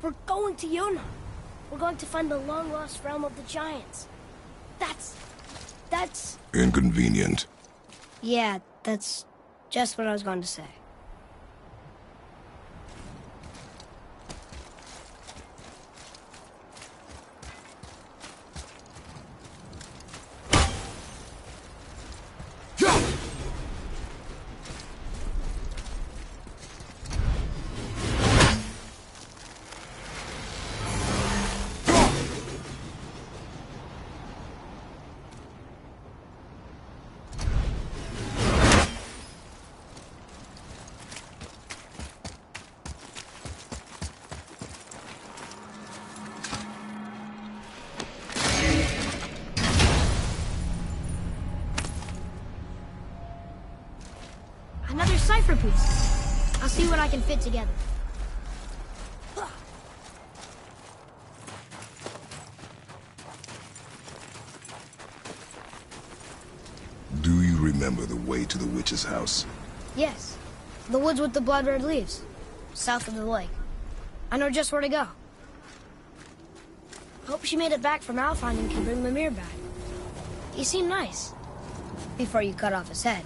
We're going to Yona. We're going to find the long-lost realm of the Giants. That's... Inconvenient. Yeah, that's just what I was going to say. Another cipher piece. I'll see what I can fit together. Do you remember the way to the witch's house? Yes. The woods with the blood-red leaves. South of the lake. I know just where to go. Hope she made it back from Alfheim and can bring Mimir back. He seemed nice. Before you cut off his head.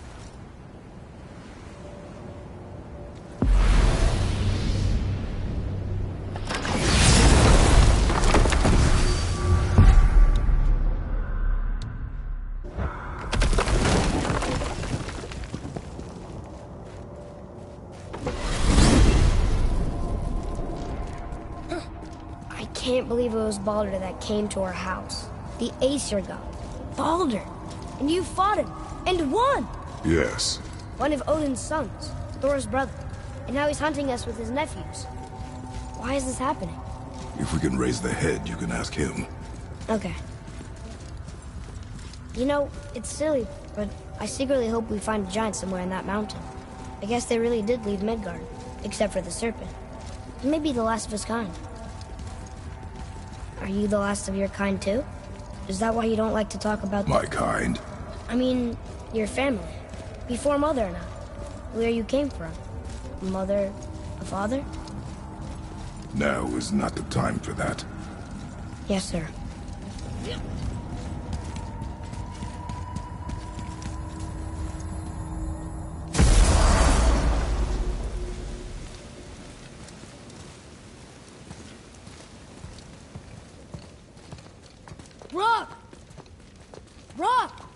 I can't believe it was Baldur that came to our house. The Aesir god. Baldur! And you fought him, and won! Yes. One of Odin's sons, Thor's brother. And now he's hunting us with his nephews. Why is this happening? If we can raise the head, you can ask him. Okay. You know, it's silly, but I secretly hope we find a giant somewhere in that mountain. I guess they really did leave Midgard, except for the serpent. He may be the last of his kind. Are you the last of your kind, too? Is that why you don't like to talk about... My kind? I mean, your family. Before Mother and I. Where you came from. Mother... a father? Now is not the time for that. Yes, sir. Rock! Rock!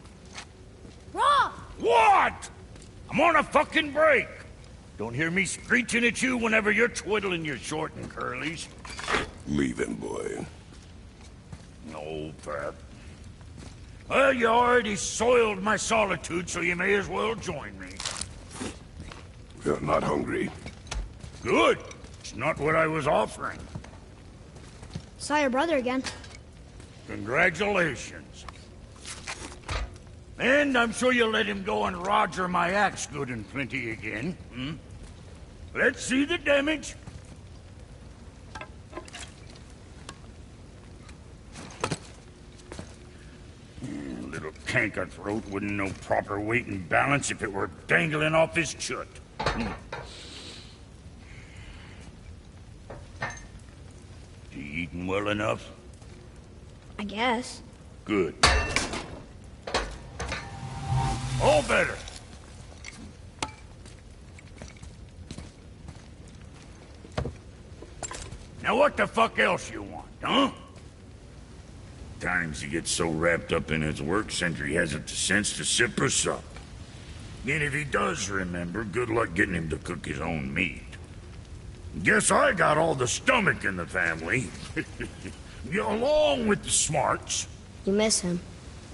Rock! What? I'm on a fucking break. Don't hear me screeching at you whenever you're twiddling your short and curlies. Leave him, boy. No, Pep. Well, you already soiled my solitude, so you may as well join me. You're not hungry. Good. It's not what I was offering. Saw your brother again. Congratulations. And I'm sure you'll let him go and roger my axe good and plenty again, hmm? Let's see the damage. Little canker-throat wouldn't know proper weight and balance if it were dangling off his chut. You eating well enough? I guess. Good. All better. Now what the fuck else you want, huh? Times he gets so wrapped up in his work, Sentry hasn't the sense to sip or sup. And if he does remember, good luck getting him to cook his own meat. Guess I got all the stomach in the family. Along with the smarts. You miss him.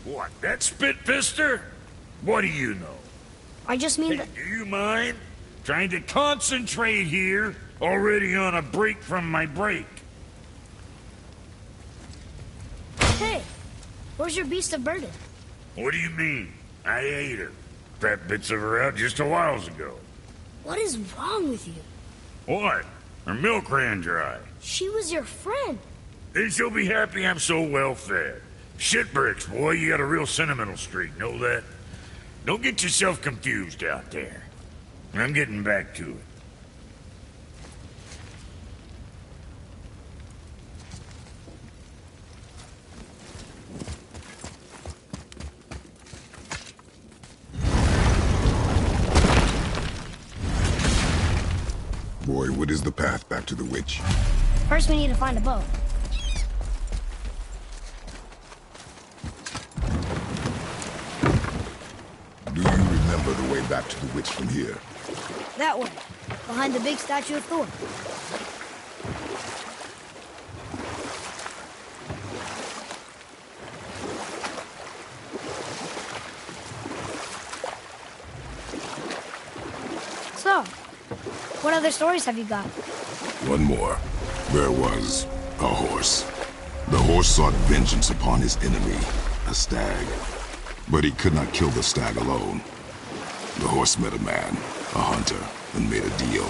What, that spit-fister? What do you know? I just mean Hey, that... do you mind? Trying to concentrate here, already on a break from my break. Hey! Where's your beast of burden? What do you mean? I ate her. Fat bits of her out just a while ago. What is wrong with you? What? Her milk ran dry. She was your friend. Then she'll be happy I'm so well fed. Shit bricks, boy, you got a real sentimental streak, know that? Don't get yourself confused out there. I'm getting back to it. boy, what is the path back to the witch? First, we need to find a boat. Do you remember the way back to the witch from here? That way, behind the big statue of Thor. So, what other stories have you got? One more. There was a horse. The horse sought vengeance upon his enemy, a stag. But he could not kill the stag alone. The horse met a man, a hunter, and made a deal.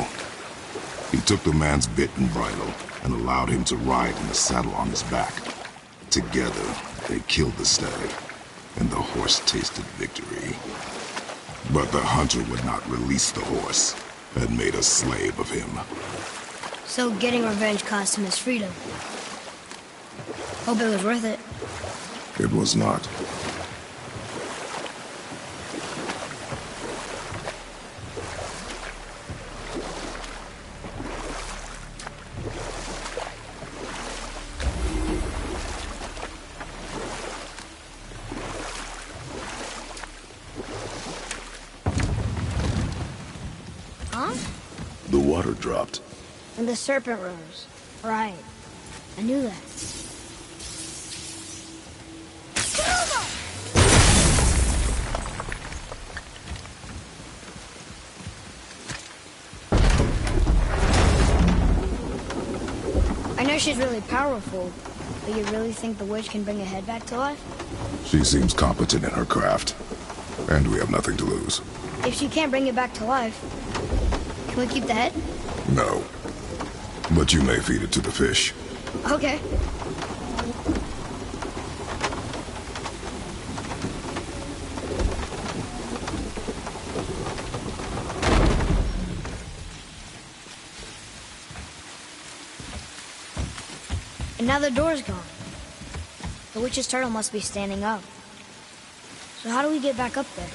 He took the man's bit and bridle and allowed him to ride in the saddle on his back. Together, they killed the stag, and the horse tasted victory. But the hunter would not release the horse and made a slave of him. So getting revenge cost him his freedom. Hope it was worth it. It was not. Huh? The water dropped. And the serpent rose. Right. I knew that. I know she's really powerful, but you really think the witch can bring a head back to life? She seems competent in her craft, and we have nothing to lose. If she can't bring it back to life, can we keep the head? No. But you may feed it to the fish. Okay. And now the door's gone. The witch's turtle must be standing up. So how do we get back up there?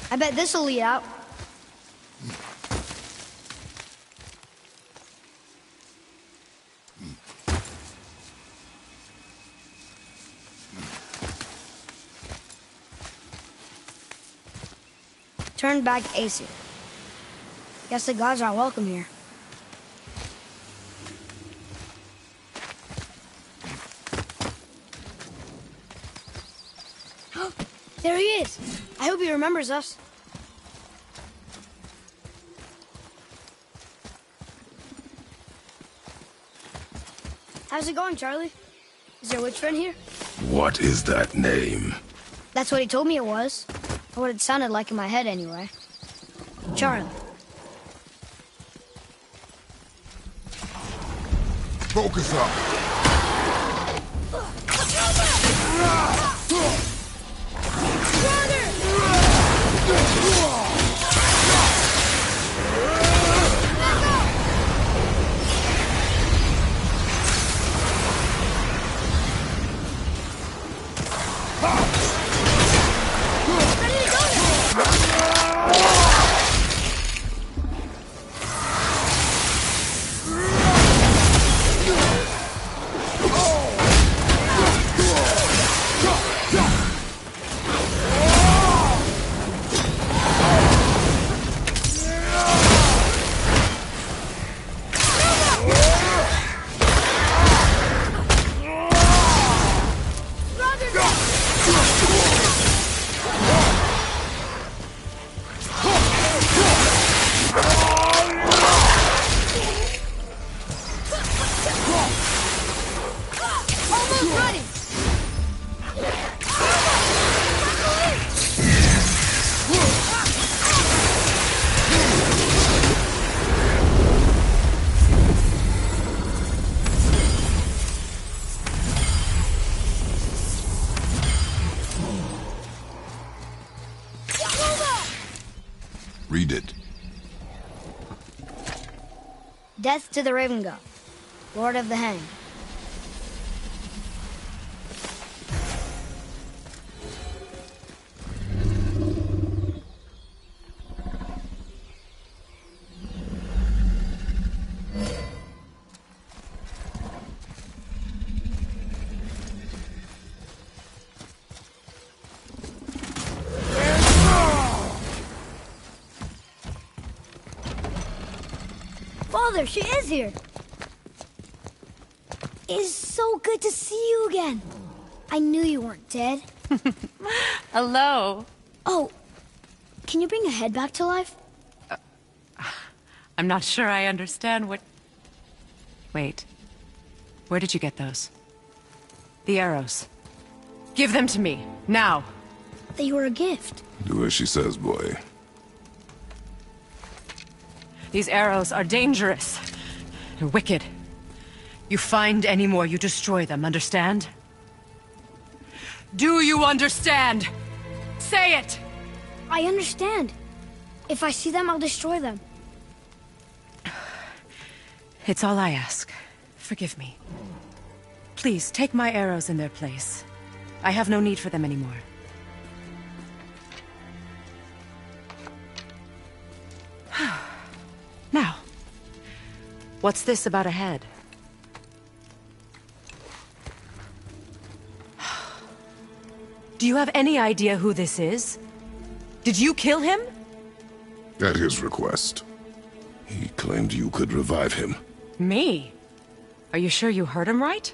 I bet this'll lead out. Turn back Aesir. Guess the gods aren't welcome here. There he is! I hope he remembers us. How's it going, Charlie? Is there a witch friend here? What is that name? That's what he told me it was. Or what it sounded like in my head, anyway. Charlie. Focus up! Read it. Death to the Raven God, Lord of the Hanged. Father, she is here. It is so good to see you again. I knew you weren't dead. Hello. Oh, can you bring a head back to life? I'm not sure I understand what... Wait. Where did you get those? The arrows. Give them to me, now. They were a gift. Do as she says, boy. These arrows are dangerous. They're wicked. You find any more, you destroy them, understand? Do you understand? Say it! I understand. If I see them, I'll destroy them. It's all I ask. Forgive me. Please, take my arrows in their place. I have no need for them anymore. Now, what's this about a head? Do you have any idea who this is? Did you kill him? At his request. He claimed you could revive him. Me? Are you sure you heard him right?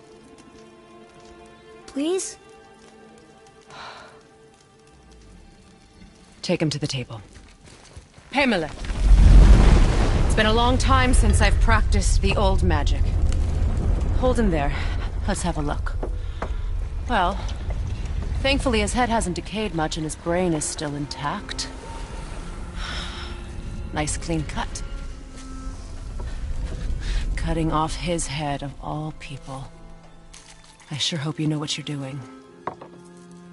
Please? Take him to the table. Pamela. It's been a long time since I've practiced the old magic. Hold him there. Let's have a look. Well, thankfully his head hasn't decayed much and his brain is still intact. Nice clean cut. Cutting off his head of all people. I sure hope you know what you're doing.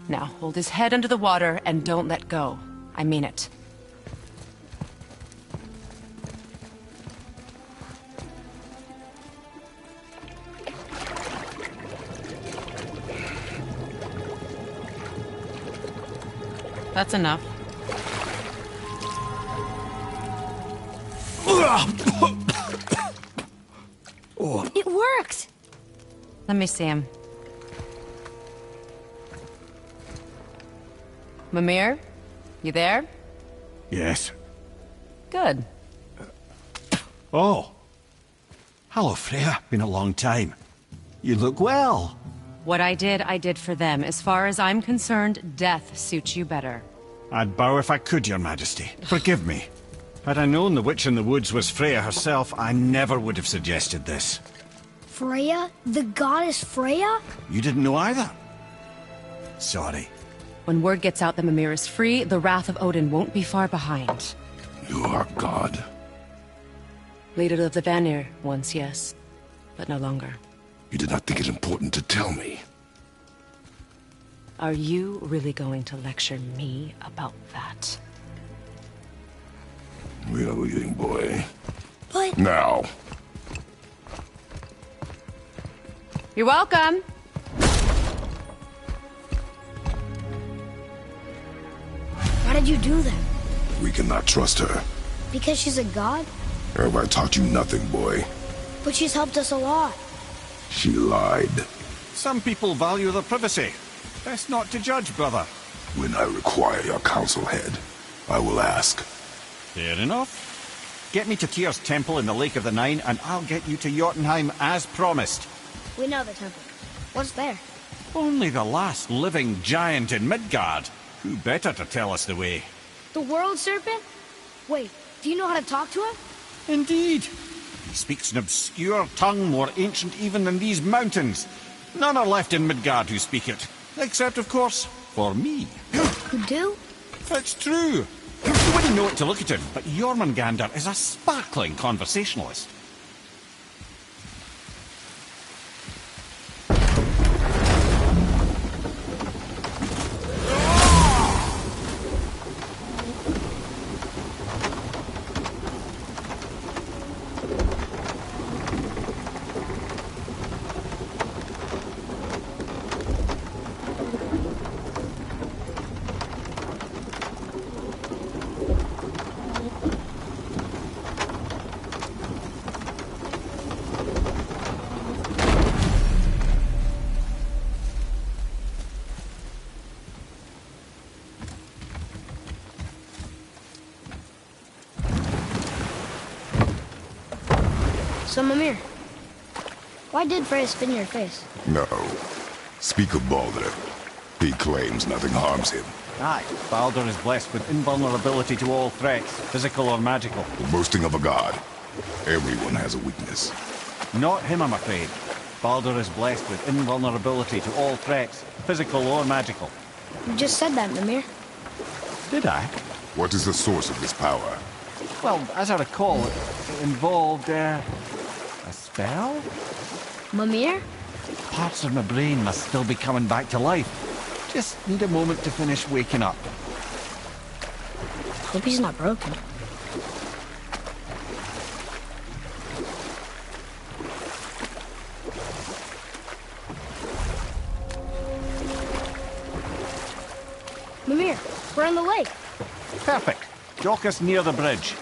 Now, hold his head under the water and don't let go. I mean it. That's enough. It worked! Let me see him. Mimir? You there? Yes. Good. Oh. Hello, Freya. Been a long time. You look well. What I did for them. As far as I'm concerned, death suits you better. I'd bow if I could, Your Majesty. Forgive me. Had I known the witch in the woods was Freya herself, I never would have suggested this. Freya? The goddess Freya? You didn't know either? Sorry. When word gets out that Mimir is free, the wrath of Odin won't be far behind. You are God. Leader of the Vanir, once yes, but no longer. You did not think it important to tell me. Are you really going to lecture me about that? We are leaving, boy. But... Now. You're welcome! Why did you do that? We cannot trust her. Because she's a god? Have I taught you nothing, boy? But she's helped us a lot. She lied. Some people value their privacy. Best not to judge, brother. When I require your council head, I will ask. Fair enough. Get me to Tyr's temple in the Lake of the Nine, and I'll get you to Jotunheim as promised. We know the temple. What's there? Only the last living giant in Midgard. Who better to tell us the way? The World Serpent? Wait, do you know how to talk to him? Indeed. He speaks an obscure tongue more ancient even than these mountains. None are left in Midgard who speak it. Except, of course, for me. Who do? It's true. You wouldn't know it to look at him, but Jormungandr is a sparkling conversationalist. So, Mimir, why did Freya spin your face? No. Speak of Baldur. He claims nothing harms him. Aye, Baldur is blessed with invulnerability to all threats, physical or magical. The boasting of a god. Everyone has a weakness. Not him, I'm afraid. Baldur is blessed with invulnerability to all threats, physical or magical. You just said that, Mimir. Did I? What is the source of this power? Well, as I recall, it involved, a spell? Mimir? Parts of my brain must still be coming back to life. Just need a moment to finish waking up. Hope he's not broken. Mimir, we're in the lake. Perfect. Dock us near the bridge.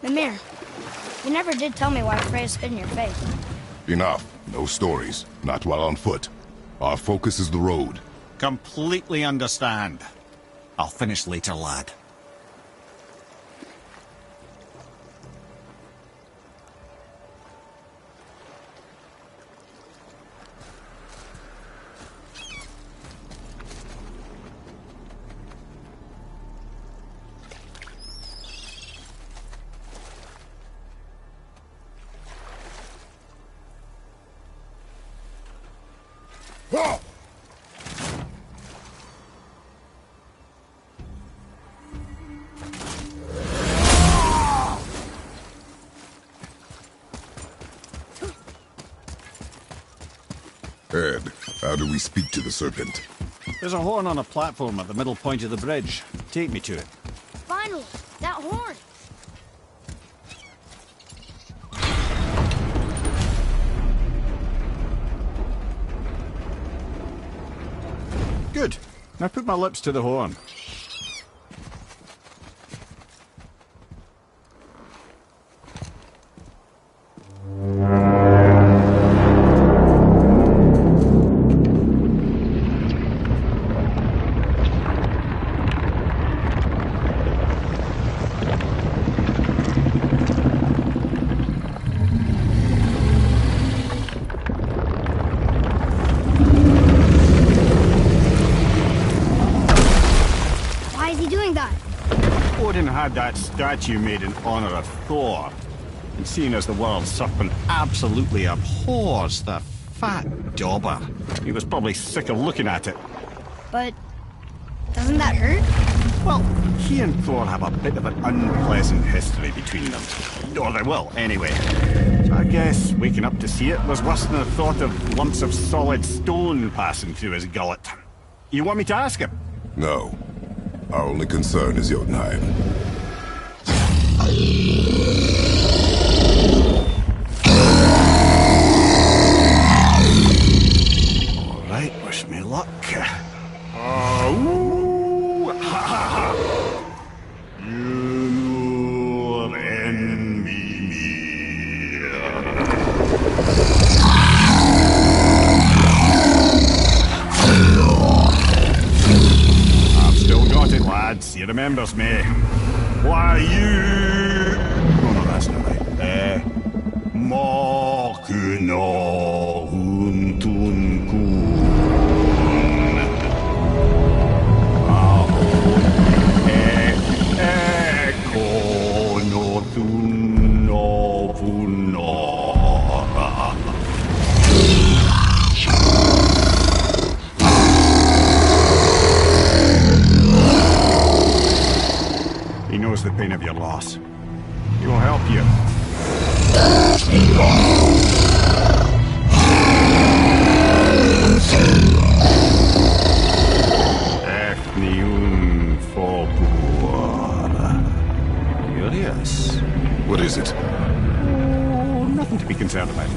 Mimir, you never did tell me why Freya spit in your face. Enough. No stories. Not while on foot. Our focus is the road. Completely understand. I'll finish later, lad. Ed, how do we speak to the serpent? There's a horn on a platform at the middle point of the bridge. Take me to it. Finally, that horn. Good. Now put my lips to the horn. Why is he doing that? Odin had that statue made in honor of Thor. And seeing as the world serpent absolutely abhors the fat dauber, he was probably sick of looking at it. But doesn't that hurt? Well, he and Thor have a bit of an unpleasant history between them. Or they will, anyway. So I guess waking up to see it was worse than the thought of lumps of solid stone passing through his gullet. You want me to ask him? No. Our only concern is Jotunheim. All right, wish me luck. Ooh, ha, ha, ha. You enemy me. I've still got it, lads. He remembers me. Why you? Oh no, that's not right. Makuna huntun kun. He knows the pain of your loss. He will help you. Curious. What is it? Oh, nothing to be concerned about.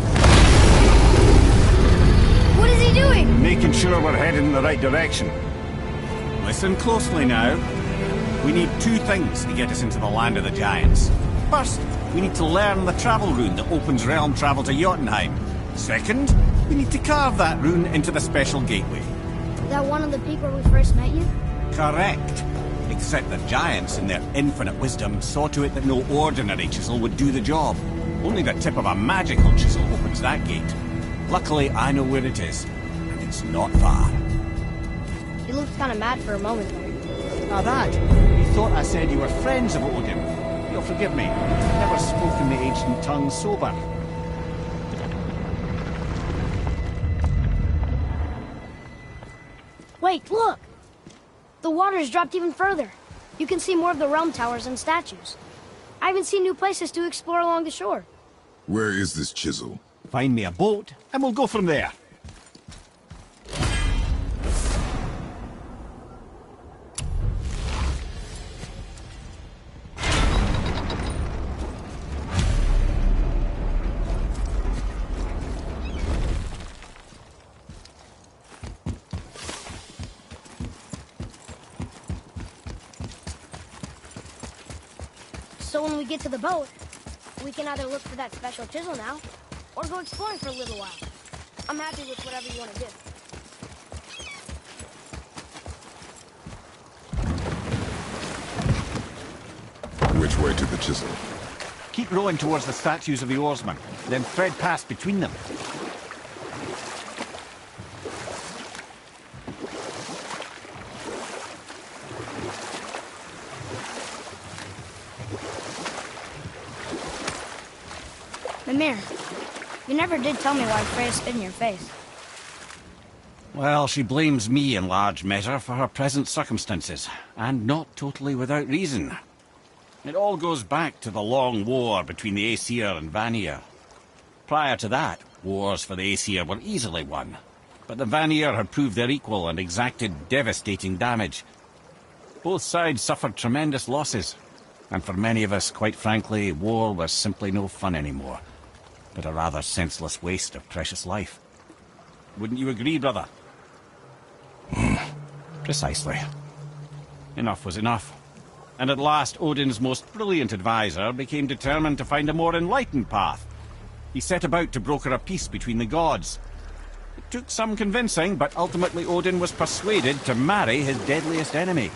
What is he doing? Making sure we're heading in the right direction. Listen closely now. We need two things to get us into the land of the giants. First, we need to learn the travel rune that opens realm travel to Jotunheim. Second, We need to carve that rune into the special gateway. Is that one of the peak where we first met you? Correct. Except the giants, in their infinite wisdom, saw to it that no ordinary chisel would do the job. Only the tip of a magical chisel opens that gate. Luckily, I know where it is, and it's not far. You looked kind of mad for a moment there. Now that, you thought I said you were friends of Odin. You'll forgive me. I've never spoken the ancient tongue sober. Wait, look! The water's dropped even further. You can see more of the realm towers and statues. I even see new places to explore along the shore. Where is this chisel? Find me a boat, and we'll go from there. So when we get to the boat, we can either look for that special chisel now, or go exploring for a little while. I'm happy with whatever you want to do. Which way to the chisel? Keep rowing towards the statues of the oarsmen, then thread past between them. Mimir, you never did tell me why Freya spit in your face. Well, she blames me in large measure for her present circumstances, and not totally without reason. It all goes back to the long war between the Aesir and Vanir. Prior to that, wars for the Aesir were easily won, but the Vanir had proved their equal and exacted devastating damage. Both sides suffered tremendous losses, and for many of us, quite frankly, war was simply no fun anymore, but a rather senseless waste of precious life. Wouldn't you agree, brother? Precisely. Enough was enough. And at last, Odin's most brilliant advisor became determined to find a more enlightened path. He set about to broker a peace between the gods. It took some convincing, but ultimately Odin was persuaded to marry his deadliest enemy,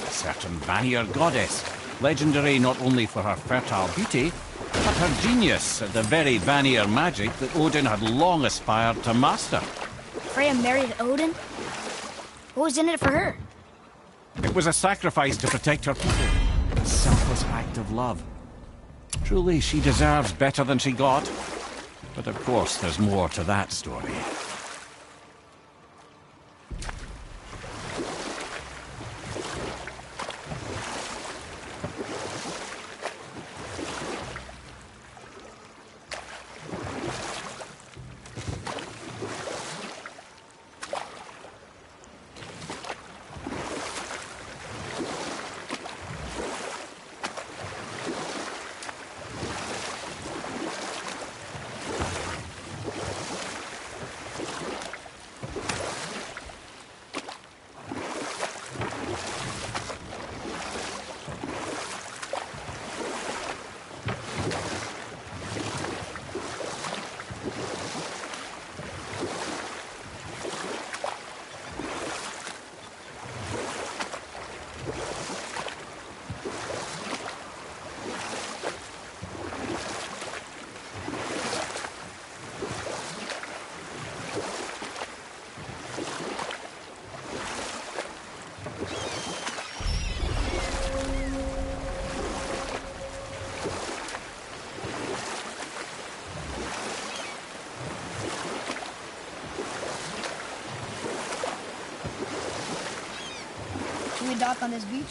a certain Vanir goddess, legendary not only for her fertile beauty, but her genius at the very Vanir magic that Odin had long aspired to master. Freya married Odin? What was in it for her? It was a sacrifice to protect her people. A selfless act of love. Truly, she deserves better than she got. But of course, there's more to that story. Should we dock on this beach?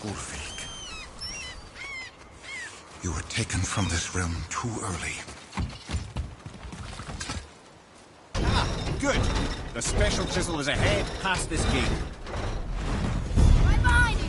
Ulfik, you were taken from this realm too early. Good. The special chisel is ahead, past this gate. Right behind you!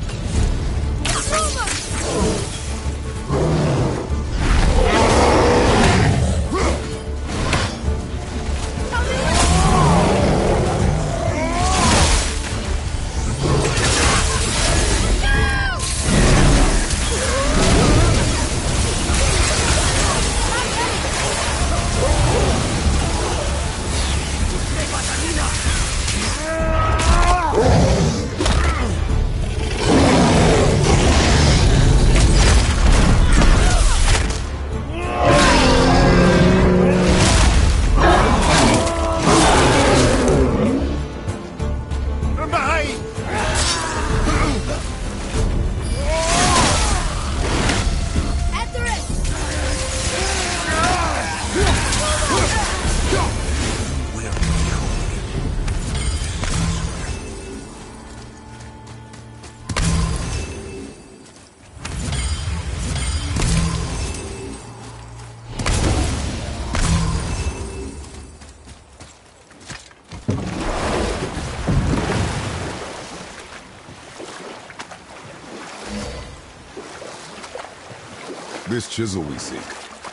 This chisel we seek,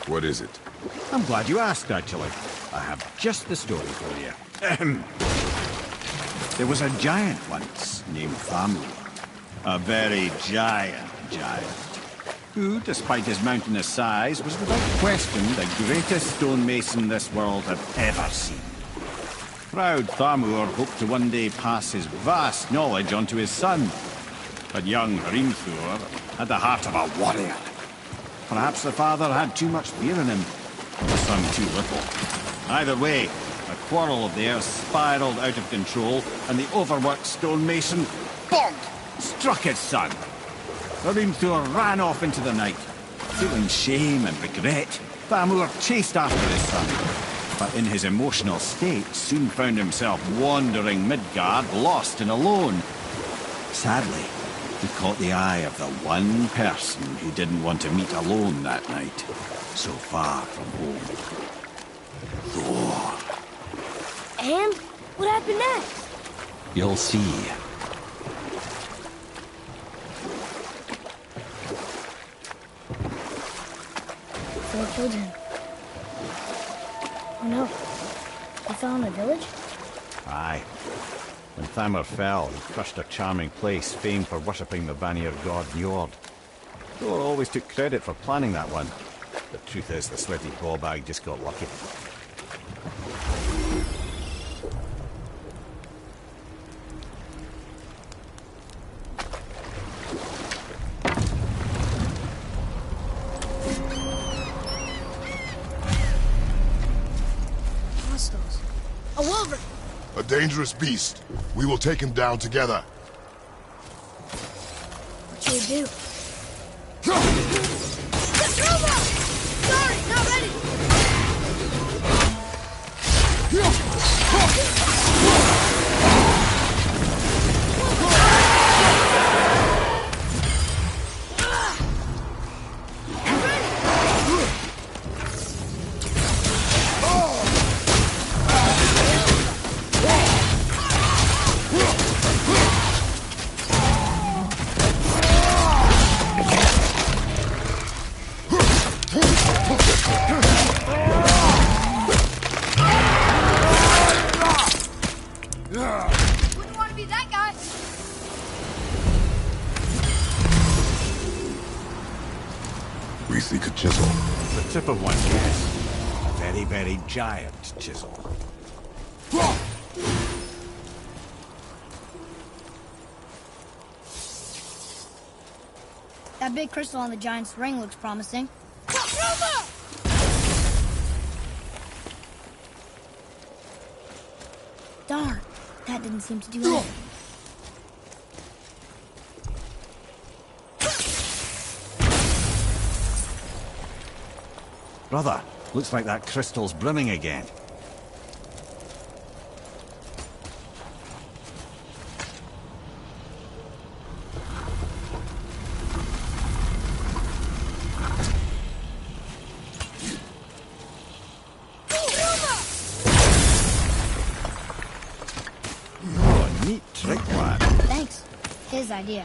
what is it? I'm glad you asked, actually. I have just the story for you. Ahem. There was a giant once named Thamur. A very giant, who, despite his mountainous size, was without question the greatest stonemason this world had ever seen. Proud Thamur hoped to one day pass his vast knowledge on to his son. But young Hrimthur had the heart of a warrior. Perhaps the father had too much fear in him, and the son too little. Either way, a quarrel of theirs spiraled out of control, and the overworked stonemason, bonk, struck his son. Hrimthur ran off into the night. Feeling shame and regret, Thamur chased after his son. But in his emotional state, soon found himself wandering Midgard, lost and alone. Sadly, he caught the eye of the one person he didn't want to meet alone that night, so far from home. Thor. And what happened next? You'll see. Thor killed him. Oh no. He fell in a village? Aye. When Thamur fell, he crushed a charming place famed for worshipping the Vanir god Njord. Thor always took credit for planning that one. The truth is, the sweaty ballbag just got lucky. Hostiles. A wolverine! A dangerous beast. We will take him down together. What should we do? Sorry, not ready! Wouldn't want to be that guy. We seek a chisel. The tip of one, yes. A very, very giant chisel. That big crystal on the giant's ring looks promising. Darn, that didn't seem to do anything. Brother, looks like that crystal's brimming again. Oh, neat trick, lad. Thanks. His idea.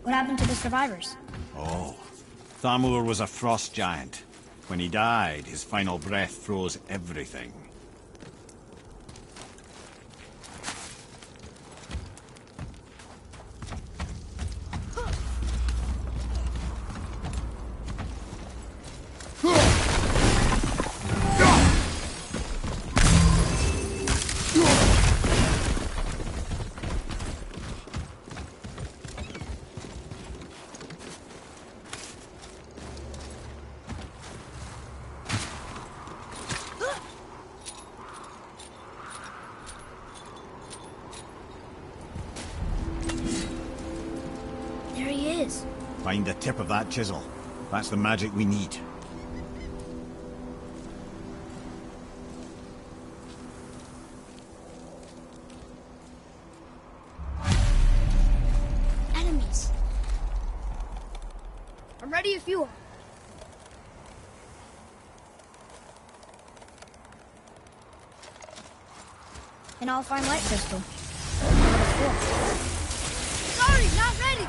What happened to the survivors? Oh, Thamur was a frost giant. When he died, his final breath froze everything. There he is. Find the tip of that chisel. That's the magic we need. Ready if you are. And I'll find light crystal. Sorry, not ready!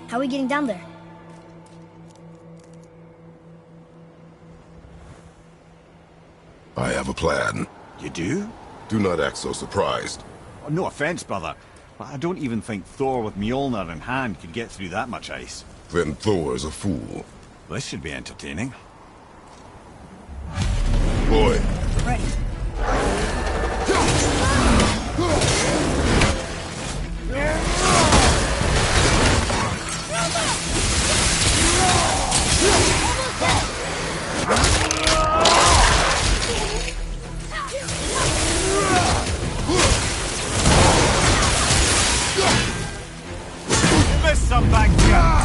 How are we getting down there? I have a plan. You do? Do not act so surprised. Oh, no offense, brother, but I don't even think Thor with Mjolnir in hand could get through that much ice. Then Thor's a fool. This should be entertaining. Boy. Ready. Miss some back here.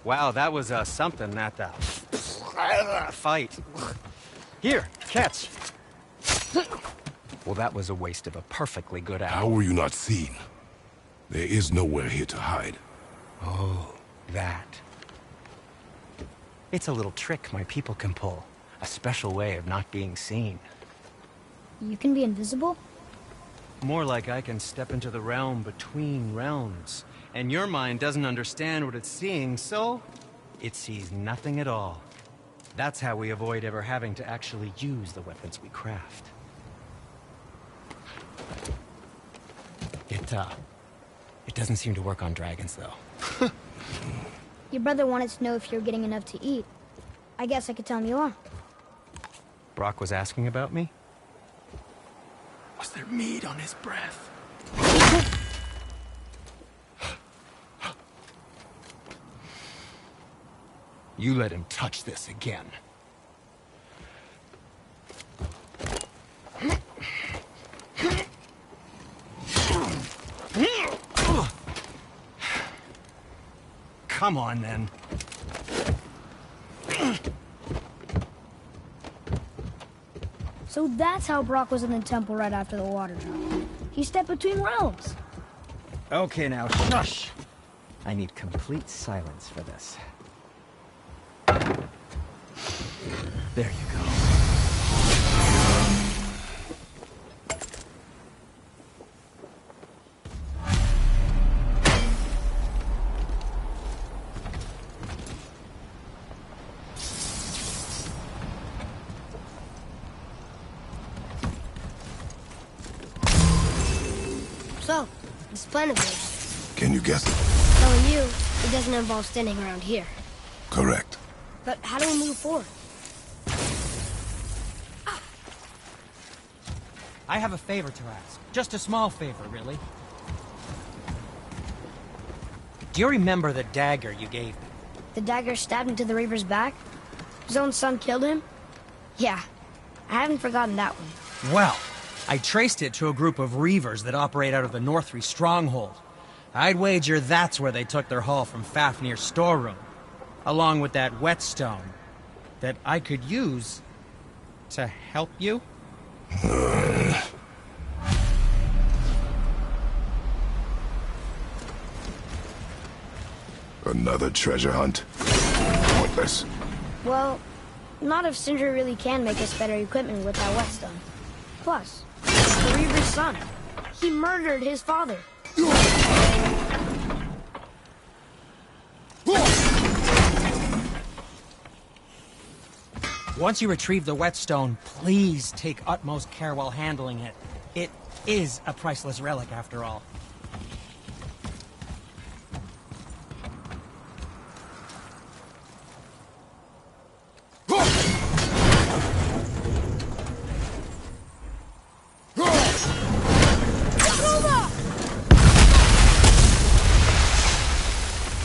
Wow, that was something, that fight. Here, catch. Well, that was a waste of a perfectly good hour. How were you not seen? There is nowhere here to hide. Oh, that. It's a little trick my people can pull. A special way of not being seen. You can be invisible? More like I can step into the realm between realms. And your mind doesn't understand what it's seeing, so it sees nothing at all. That's how we avoid ever having to actually use the weapons we craft. It doesn't seem to work on dragons, though. Your brother wanted to know if you're getting enough to eat. I guess I could tell him you are. Brock was asking about me? Was there meat on his breath? You let him touch this again. Come on, then. So that's how Brock was in the temple right after the water drop. He stepped between realms. Okay, now, shush! I need complete silence for this. There you go. So, this plan of yours. Can you guess it? Telling you, it doesn't involve standing around here. Correct. But how do we move forward? I have a favor to ask. Just a small favor, really. Do you remember the dagger you gave me? The dagger stabbed into the Reaver's back? His own son killed him? Yeah, I haven't forgotten that one. Well, I traced it to a group of Reavers that operate out of the Northree stronghold. I'd wager that's where they took their haul from Fafnir's storeroom, along with that whetstone that I could use to help you. Another treasure hunt? Pointless. Well, not if Sindri really can make us better equipment with that whetstone. Plus, the Reaver's son. He murdered his father. Once you retrieve the whetstone, please take utmost care while handling it. It is a priceless relic, after all.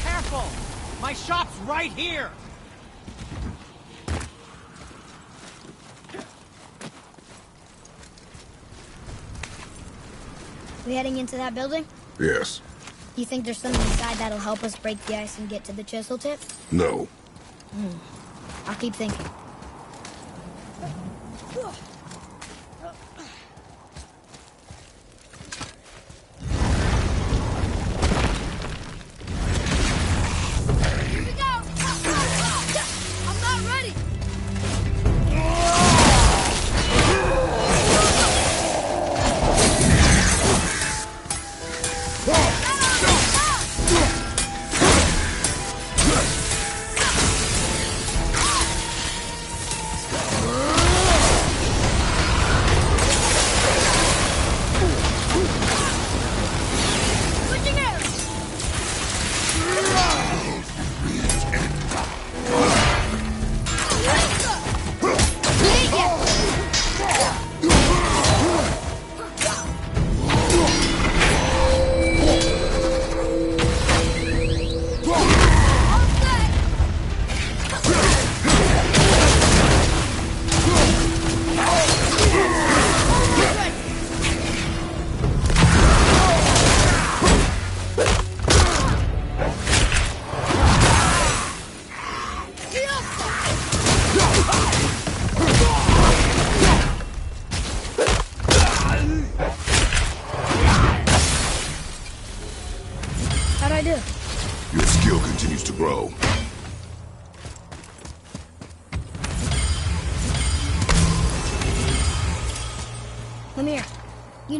Careful! My shop's right here! We heading into that building? Yes. You think there's something inside that'll help us break the ice and get to the chisel tip? No. I'll keep thinking. Here we go! I'm not ready!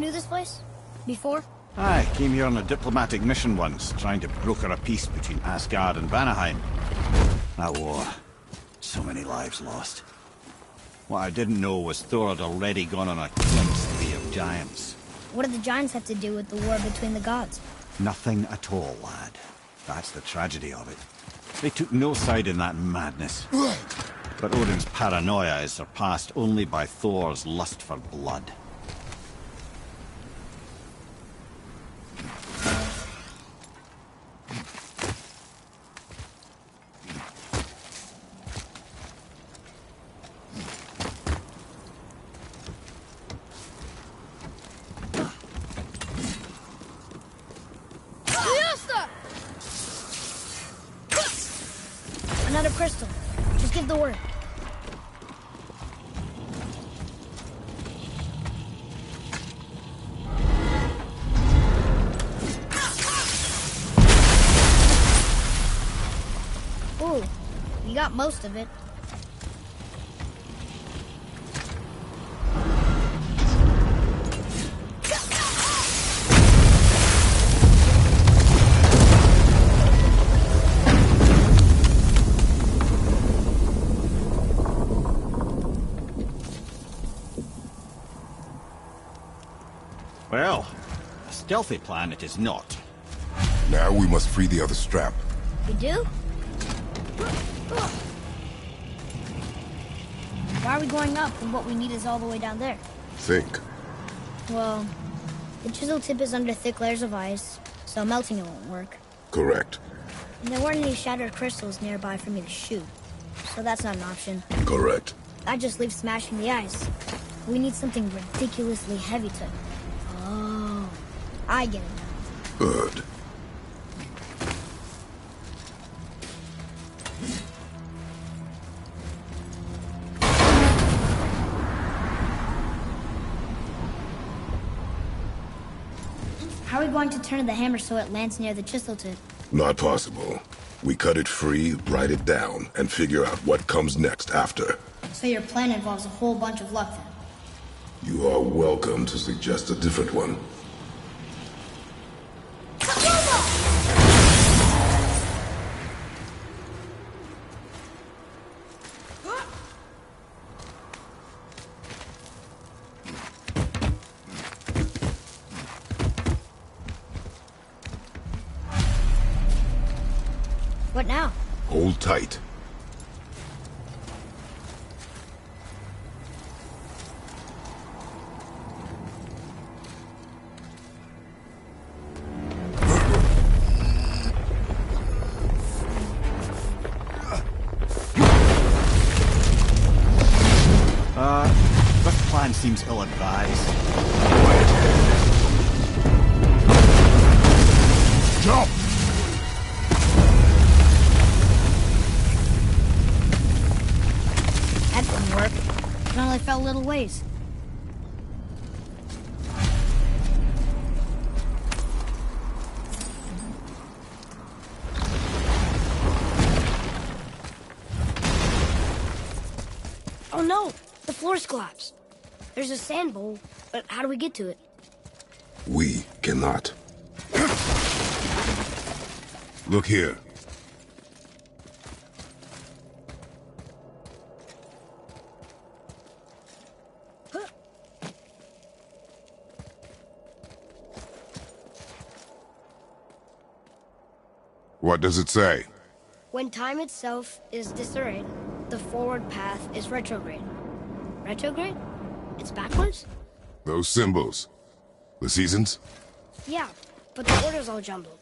knew this place? Before? I came here on a diplomatic mission once, trying to broker a peace between Asgard and Vanaheim. That war. So many lives lost. What I didn't know was Thor had already gone on a killing spree of giants. What did the giants have to do with the war between the gods? Nothing at all, lad. That's the tragedy of it. They took no side in that madness. But Odin's paranoia is surpassed only by Thor's lust for blood. Another crystal. Just give the word. Ooh, you got most of it. Well, a stealthy plan it is not. Now we must free the other strap. We do? Why are we going up when what we need is all the way down there? Think. Well, the chisel tip is under thick layers of ice, so melting it won't work. Correct. And there weren't any shattered crystals nearby for me to shoot, so that's not an option. Correct. That just leaves smashing the ice. We need something ridiculously heavy to... Oh, I get it now. Good. How are we going to turn the hammer so it lands near the chisel tip? Not possible. We cut it free, write it down, and figure out what comes next after. So your plan involves a whole bunch of luck then? You are welcome to suggest a different one. What now? Hold tight. This plan seems ill-advised. Jump! That didn't work. It only fell a little ways. Oh no! The floor's collapsed. There's a sand bowl, but how do we get to it? We cannot. Look here. What does it say? When time itself is disarrayed, the forward path is retrograde. Retrograde? It's backwards? Those symbols. The seasons? Yeah, but the order's all jumbled.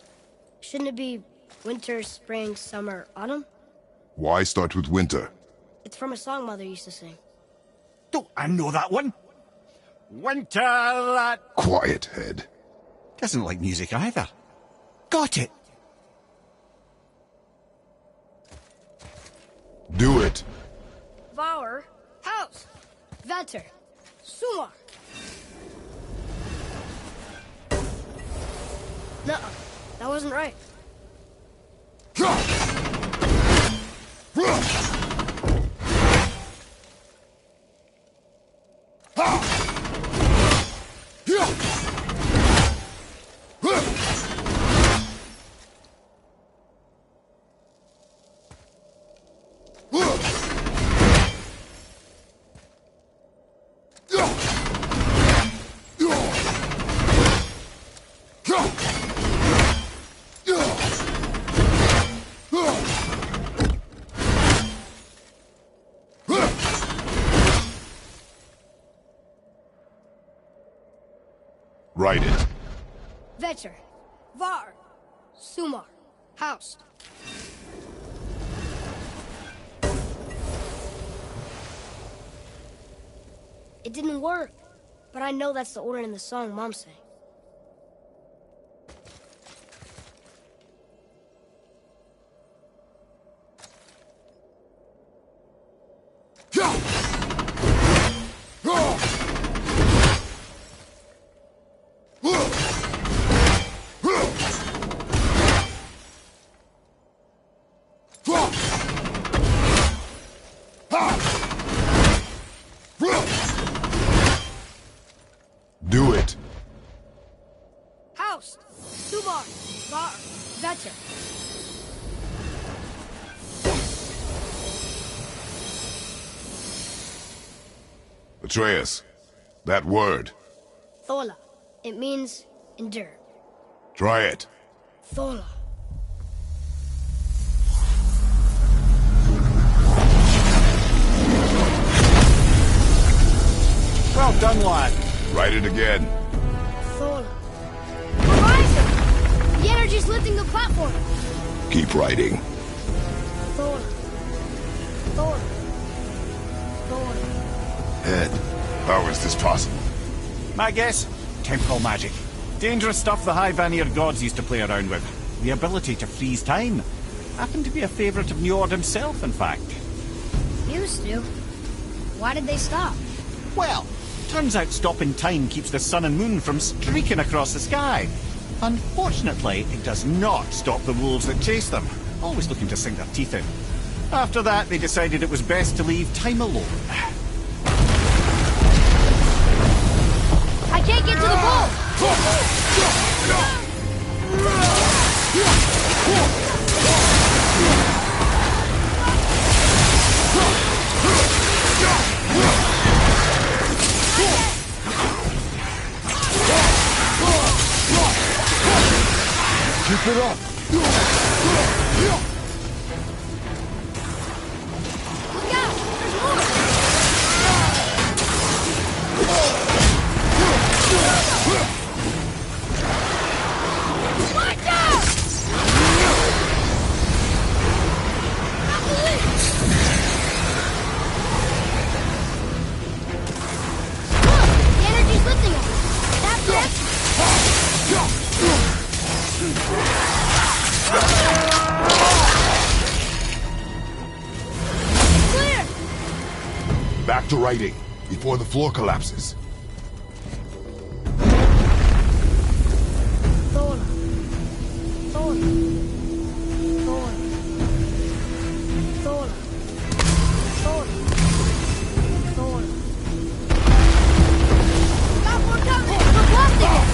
Shouldn't it be winter, spring, summer, autumn? Why start with winter? It's from a song Mother used to sing. Don't I know that one? Winter that... Quiet, head. Doesn't like music either. Got it! Do it. Vour, house, vetter, sumar. No, that wasn't right. Write it. Vecher, Var, Sumar, Haust. It didn't work, but I know that's the order in the song Mom sang. Do it. Haust, Sumar, Var, Vecher. Atreus, that word. Thola. It means endure. Try it. Thola. Well done, lad. Write it again. Thola. Horizon! The energy's lifting the platform. Keep writing. Thola. Thola. Thola. Ed, how is this possible? My guess? Temporal magic. Dangerous stuff the High Vanir gods used to play around with. The ability to freeze time. Happened to be a favourite of Njord himself, in fact. Used to. Why did they stop? Well, turns out stopping time keeps the sun and moon from streaking across the sky. Unfortunately, it does not stop the wolves that chase them, always looking to sink their teeth in. After that, they decided it was best to leave time alone. I can't get to the ball! Keep it up. Look out! There's more! Watch out! Not the lead! Look! The energy's lifting us! That's it! Clear! Back to writing, before the floor collapses. Thola. Thola. Thola. Thola. Thola. Thola. Stop, we're coming! We're blasting it!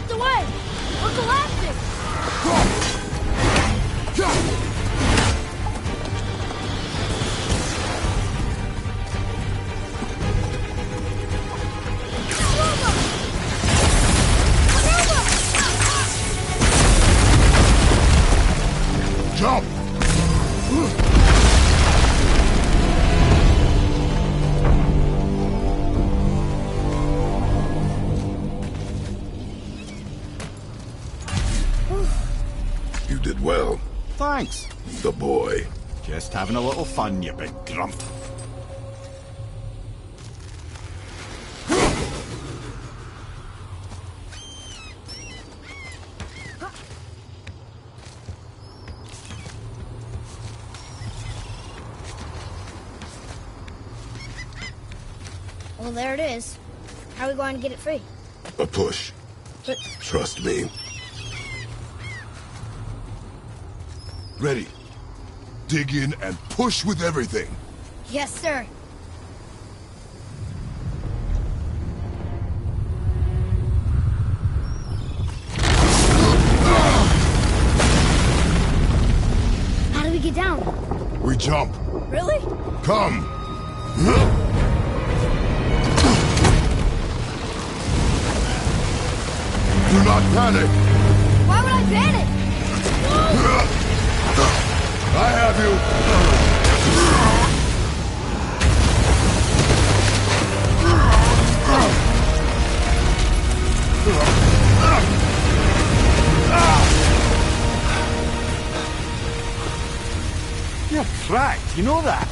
the way! We're collapsing! Jump! You did well, Thanks. the boy. Just having a little fun, you big grump. Well, there it is. How are we going to get it free? A push. But Trust me. Ready. Dig in and push with everything. yes, sir. How do we get down? We jump. Really? Come. Do not panic. Why would I panic? I have you. You're cracked, you know that?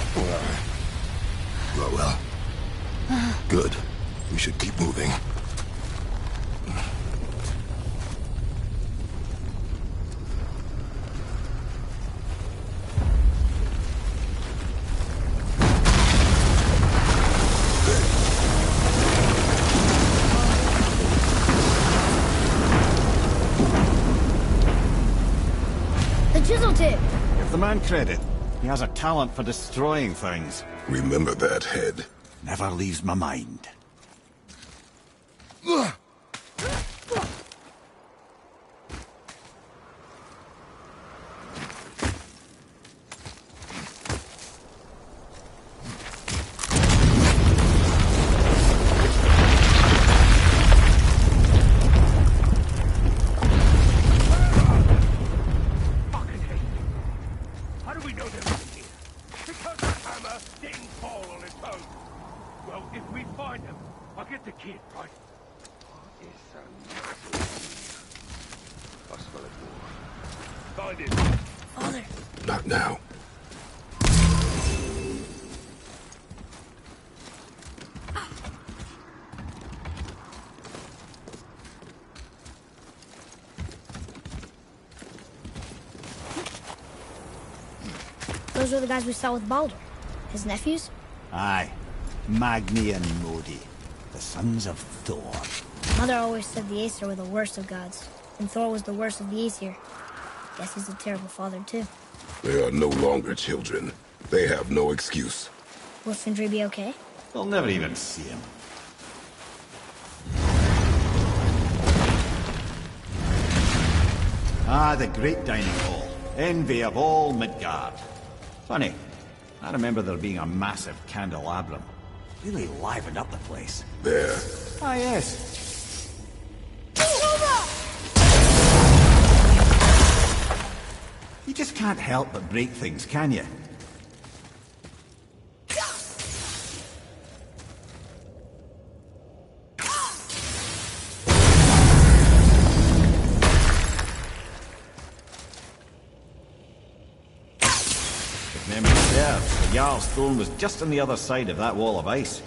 Well. Good. We should keep moving. The chisel tip. Give the man credit. He has a talent for destroying things. Remember that head. Never leaves my mind. Fucking hate it. How do we know they're in here? Because the hammer didn't fall on its own. Well, if we find them, I'll get the kid, right? It's so nice. I smell it more. Find it. Father. Not now. Those are the guys we saw with Baldur. His nephews? Aye. Magni and Modi. The sons of Thor. Mother always said the Aesir were the worst of gods, and Thor was the worst of the Aesir. Guess he's a terrible father, too. They are no longer children. They have no excuse. Will Sindri be okay? They'll never even see him. Ah, the great dining hall. Envy of all Midgard. Funny, I remember there being a massive candelabrum. Really livened up the place. There. Ah, yes. You just can't help but break things, can you? If memory serves, the Jarl's throne was just on the other side of that wall of ice.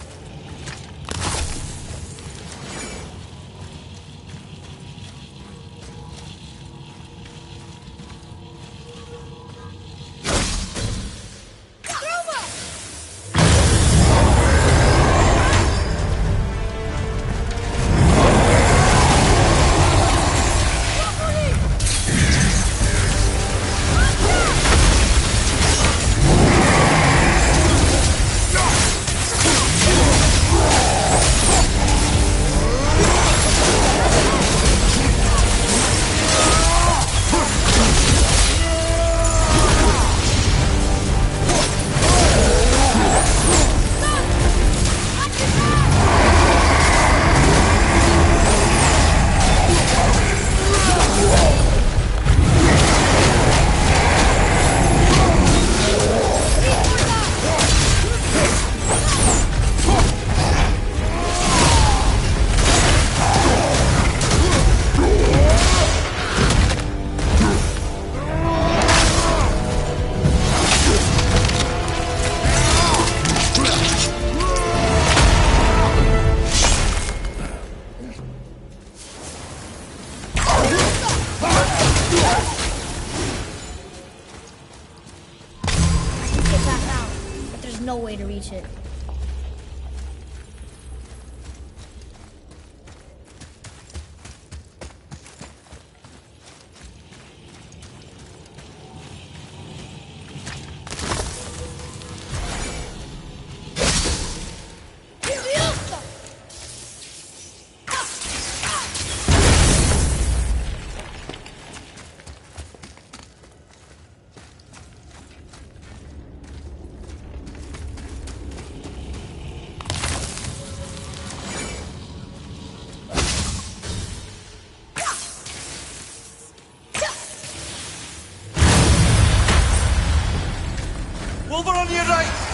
no way to reach it. Over on your right!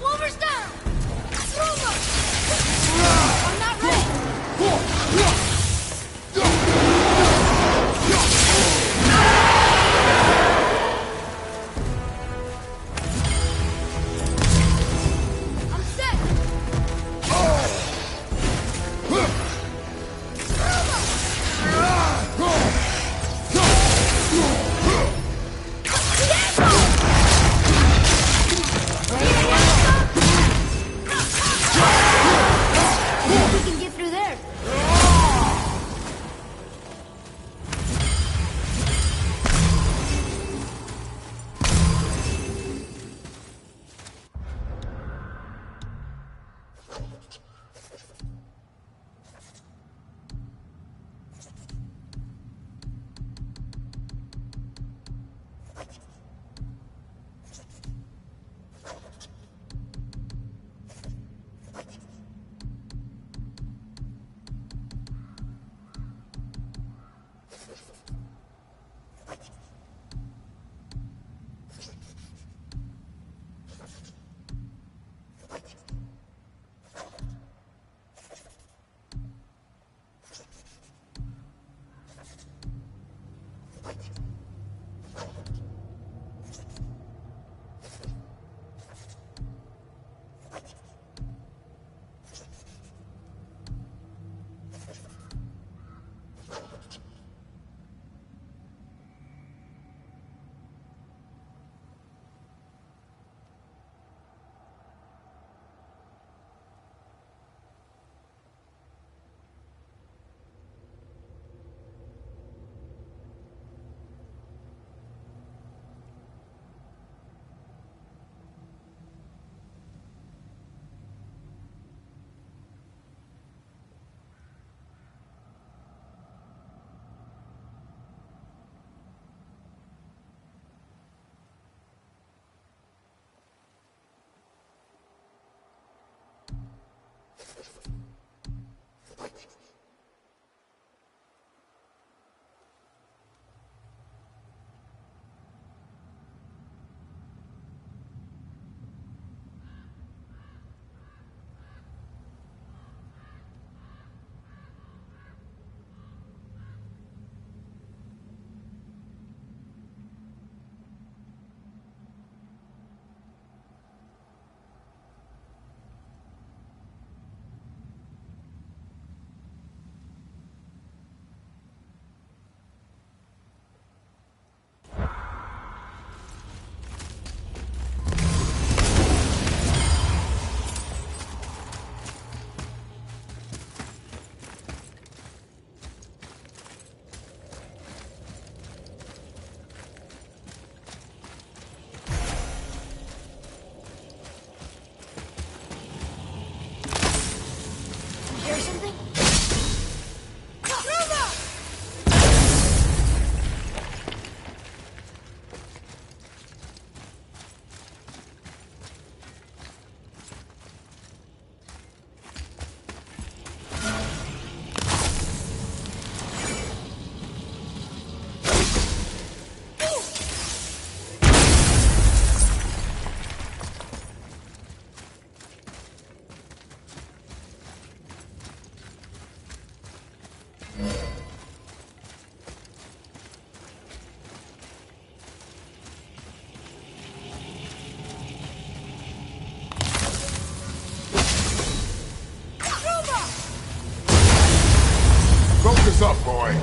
Wolver's down! Throw him! I'm not ready! boy.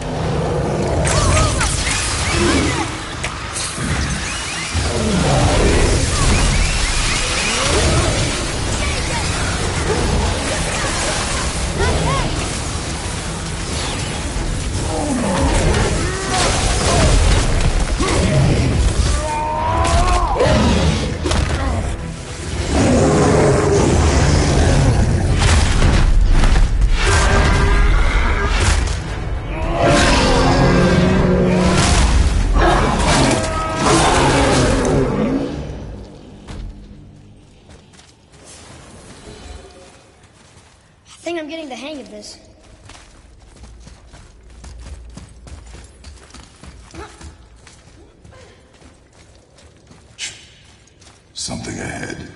I think I'm getting the hang of this. Something ahead.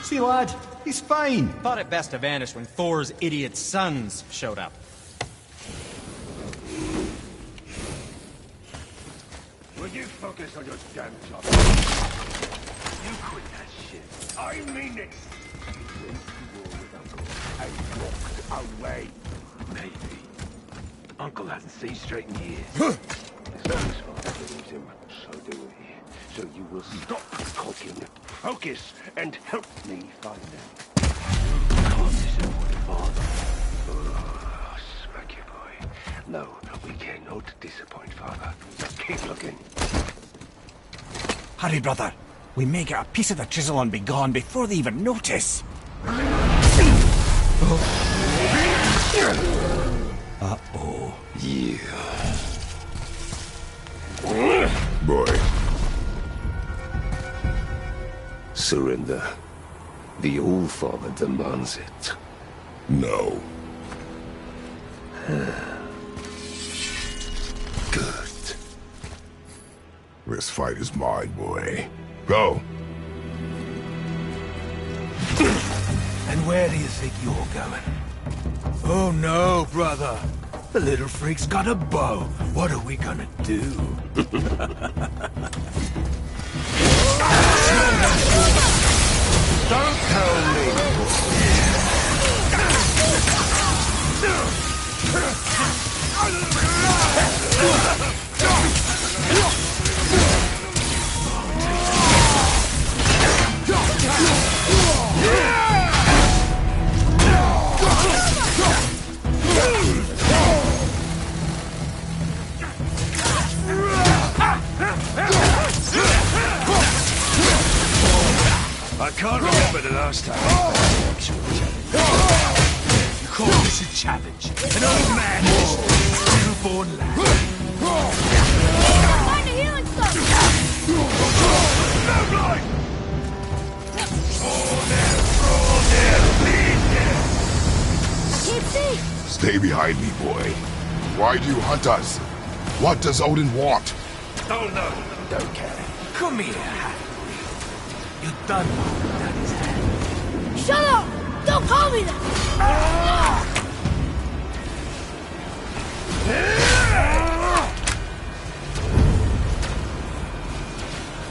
See, lad, he's fine. Thought it best to vanish when Thor's idiot sons showed up. Will you focus on your damn job? You quit that shit. I mean it. You went to war with Uncle and walked away. Maybe. Uncle hasn't seen straight in years. His father believes him, so do we. So you will stop talking, focus, and help me find them. Can't disappoint father. Oh, smack you, boy. No, we cannot disappoint father. Keep looking. Hurry, brother. We may get a piece of the chisel and be gone before they even notice. Uh-oh. Yeah. Boy. Surrender. The All-Father demands it. No. Good. This fight is mine, boy. Go. And where do you think you're going? Oh no, brother. The little freak's got a bow. What are we gonna do? Don't tell me. I can't remember the last time. You call this a challenge? An old man is a newborn lad. Find a healing stone! No blind! Can't see! Stay behind me, boy. Why do you hunt us? What does Odin want? Oh no, don't care. Come here, half-breed. You done what Daddy's hand. Shut up! Don't call me that!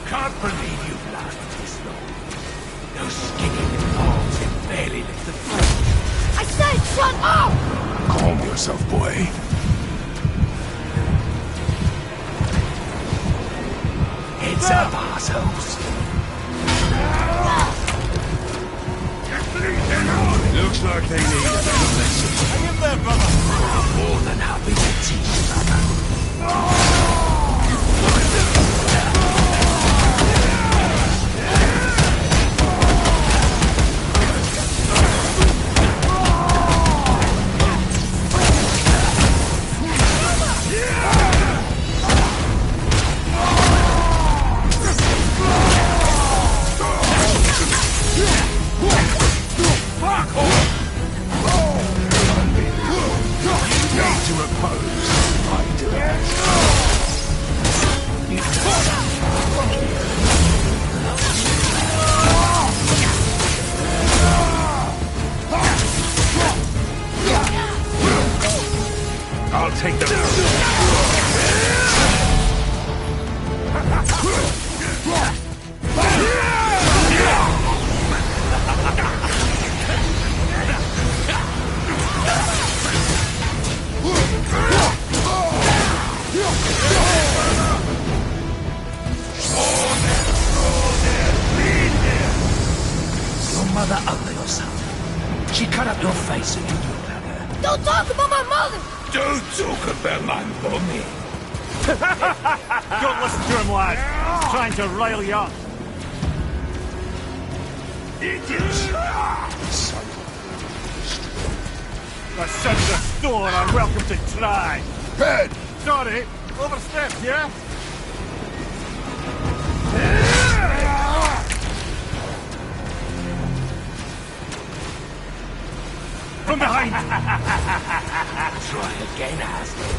Can't believe you've lasted this long. Those skinny little arms can barely lift the foot. I said shut up! Calm yourself, boy. Heads up, assholes. Looks like they need a little lesson. Hang in there, brother. I'm more than happy to teach, brother. I'll take them. mother ugly or something? She cut up your face and you knew about her. Don't talk about my mother! Don't talk about my mommy. Don't listen to him, lad. He's trying to rile you up. Idiots! The sons of Thor are welcome to try. Head! Sorry, overstepped, yeah? From behind! Try again, Ashley.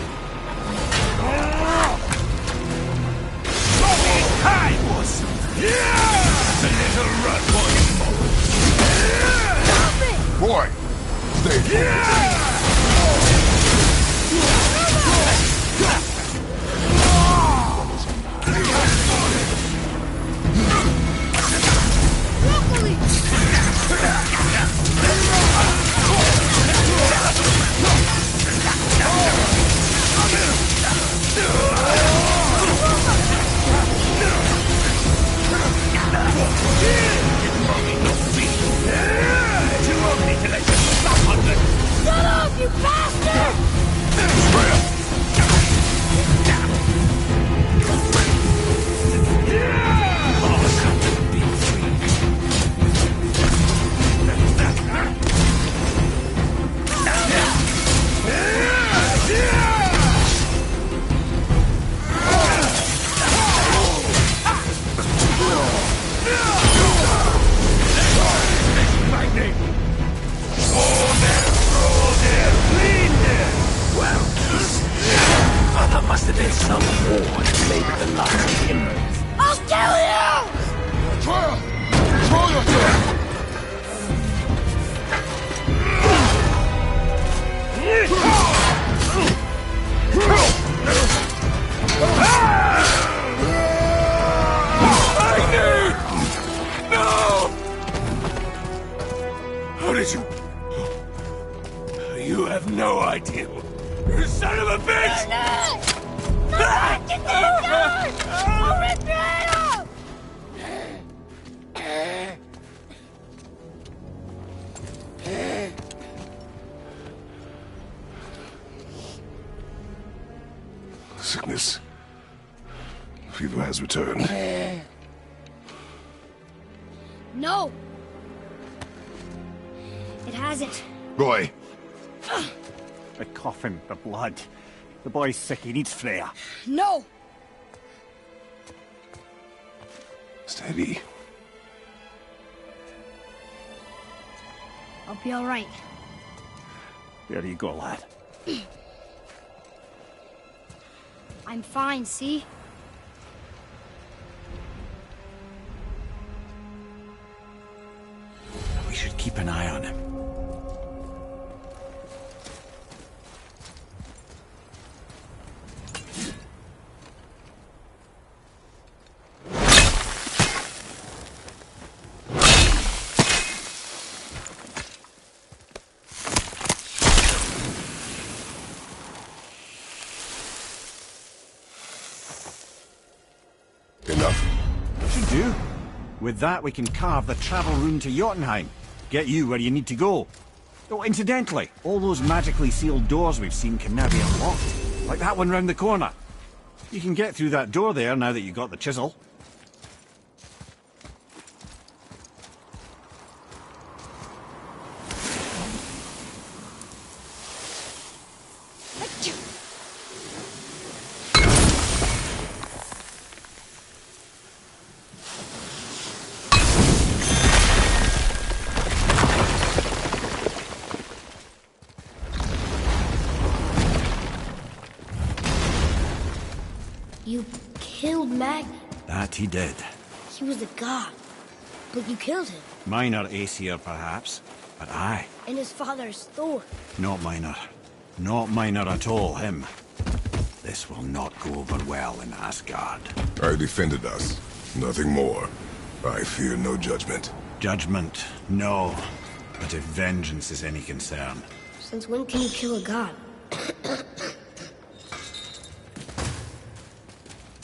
Time was the little rat boy. Boy! Stay Shut up, you bastard! Must have been some war that made the likes of him. I'll kill you! Trial! Control yourself! No! How did you... You have no idea. You son of a bitch! Get the gun! I'll rip your head off! Sickness. Fever has returned. No! It hasn't. Boy! The coffin, the blood. The boy's sick, he needs Freya. No! Steady. I'll be all right. There you go, lad. I'm fine, see? We should keep an eye on him. Should do. With that, we can carve the travel rune to Jotunheim. Get you where you need to go. Oh, incidentally, all those magically sealed doors we've seen can now be unlocked. Like that one round the corner. You can get through that door there now that you've got the chisel. You killed Magni. That he did. He was a god. But you killed him. Minor Aesir, perhaps. But I. And his father is Thor. Not minor. Not minor at all, him. This will not go over well in Asgard. I defended us. Nothing more. I fear no judgment. Judgment, no. But if vengeance is any concern. Since when can you kill a god?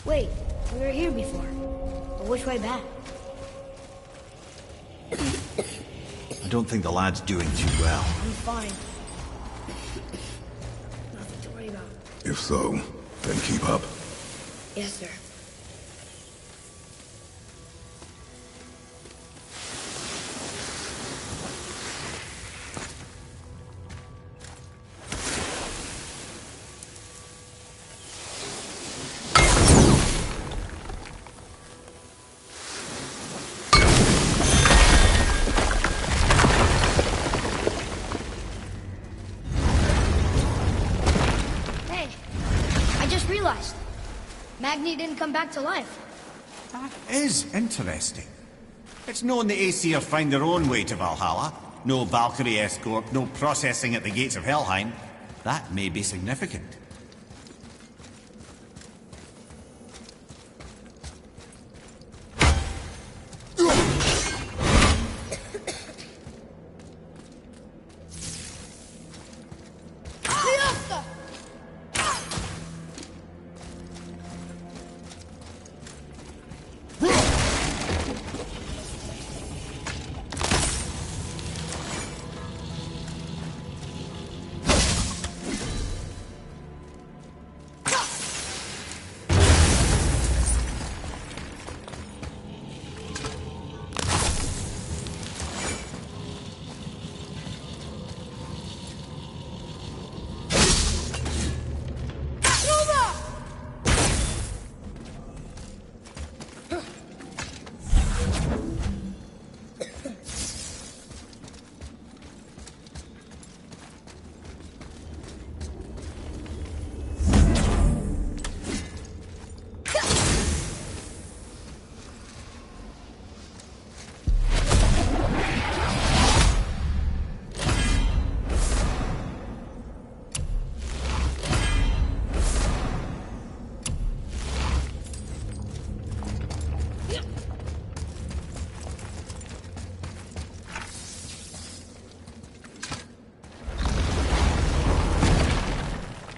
Wait, we were here before. But which way back? don't think the lad's doing too well. I'm fine. Nothing to worry about. If so, then keep up. Yes, sir. Magni didn't come back to life. That is interesting. It's known the Aesir find their own way to Valhalla. No Valkyrie escort, no processing at the gates of Helheim. That may be significant.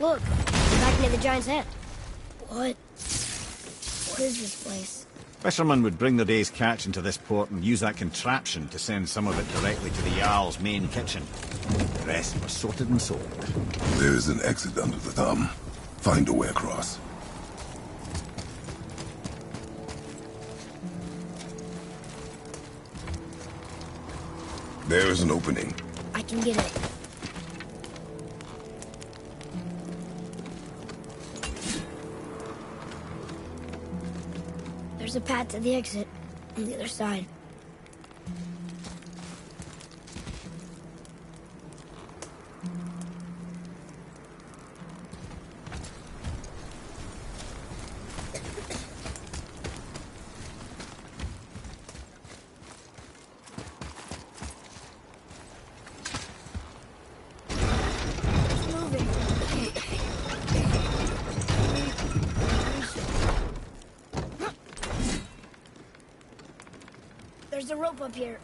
Look, back near the giant's head. What is this place? Fishermen would bring their day's catch into this port and use that contraption to send some of it directly to the Jarl's main kitchen. The rest was sorted and sold. There's an exit under the thumb. Find a way across. There is an opening. I can get it. There's a path to the exit on the other side. There's a rope up here.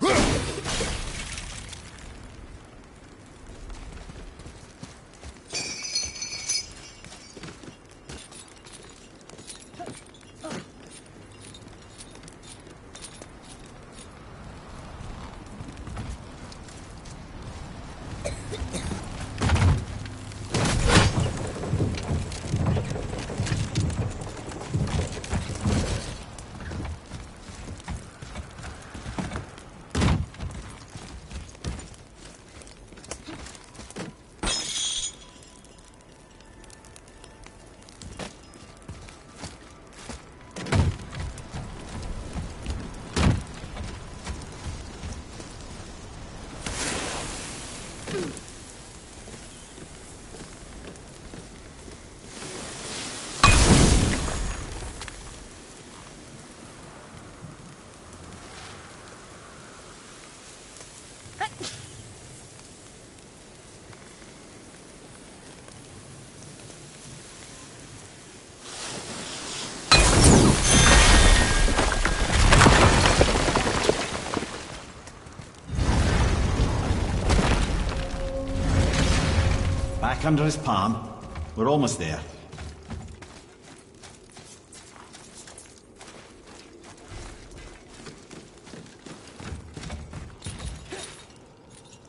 Back under his palm. We're almost there.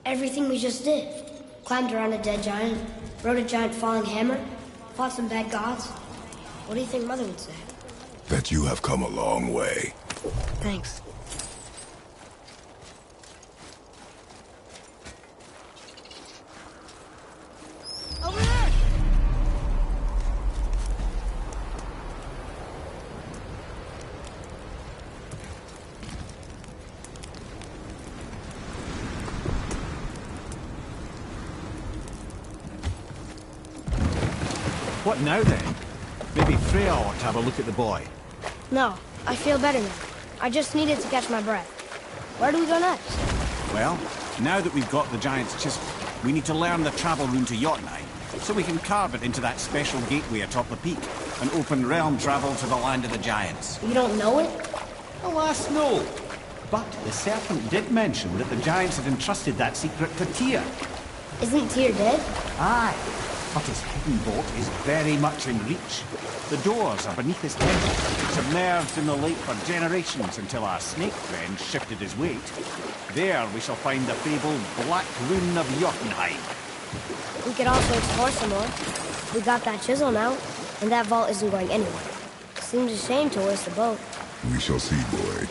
Everything we just did. Climbed around a dead giant, rode a giant falling hammer, fought some bad gods. What do you think Mother would say? That you have come a long way. Thanks. Over there! What now then? Maybe Freya ought to have a look at the boy. No, I feel better now. I just needed to catch my breath. Where do we go next? Well, now that we've got the giant's chisel, we need to learn the travel rune to Jotunheim, so we can carve it into that special gateway atop the peak, and open realm travel to the land of the giants. You don't know it? Alas, no. But the serpent did mention that the giants had entrusted that secret to Tyr. Isn't Tyr dead? Aye, but his hidden boat is very much in reach. The doors are beneath his temple, submerged in the lake for generations until our snake friend shifted his weight. There we shall find the fabled Black Rune of Jotunheim. We could also explore some more. We got that chisel now, and that vault isn't going anywhere. Seems a shame to waste the boat. We shall see, boy.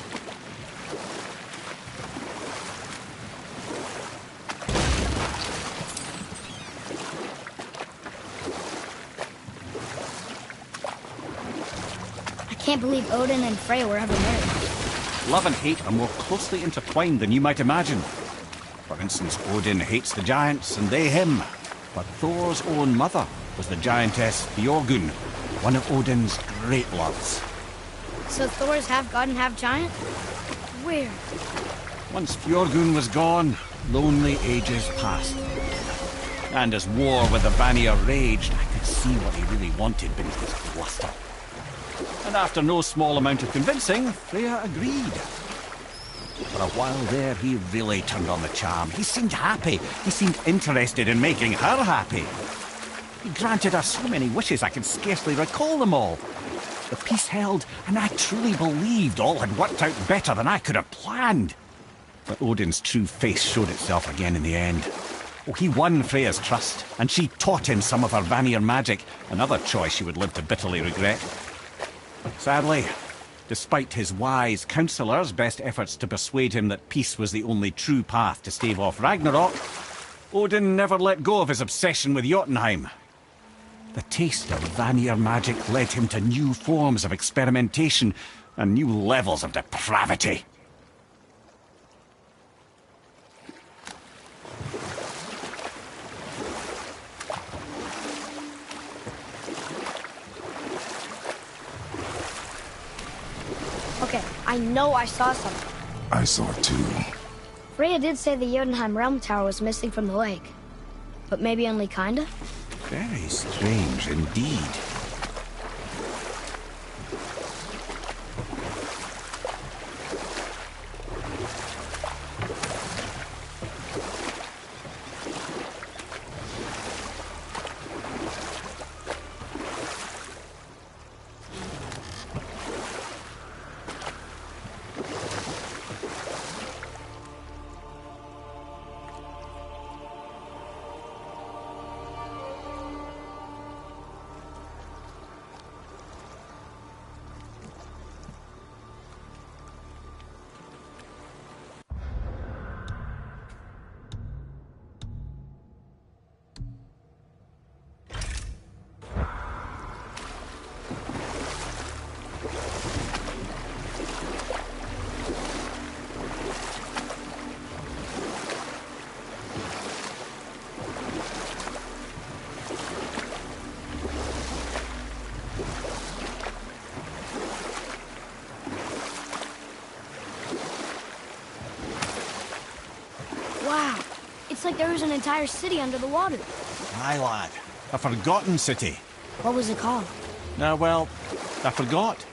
I can't believe Odin and Freya were ever married. Love and hate are more closely intertwined than you might imagine. For instance, Odin hates the giants and they him. But Thor's own mother was the giantess Björgun, one of Odin's great loves. So Thor's half god and half giant? Weird. Once Björgun was gone, lonely ages passed. And as war with the Vanir raged, I could see what he really wanted beneath his bluster. And after no small amount of convincing, Freya agreed. For a while there, he really turned on the charm. He seemed happy. He seemed interested in making her happy. He granted her so many wishes I can scarcely recall them all. The peace held, and I truly believed all had worked out better than I could have planned. But Odin's true face showed itself again in the end. Oh, he won Freya's trust, and she taught him some of her Vanir magic, another choice she would live to bitterly regret. Sadly, despite his wise counsellors' best efforts to persuade him that peace was the only true path to stave off Ragnarok, Odin never let go of his obsession with Jotunheim. The taste of Vanir magic led him to new forms of experimentation and new levels of depravity. Okay, I know I saw something. I saw it too. Freya did say the Jotunheim Realm Tower was missing from the lake. But maybe only kinda? Very strange indeed. Wow, it's like there was an entire city under the water. Aye, lad. A forgotten city. What was it called? Well, I forgot.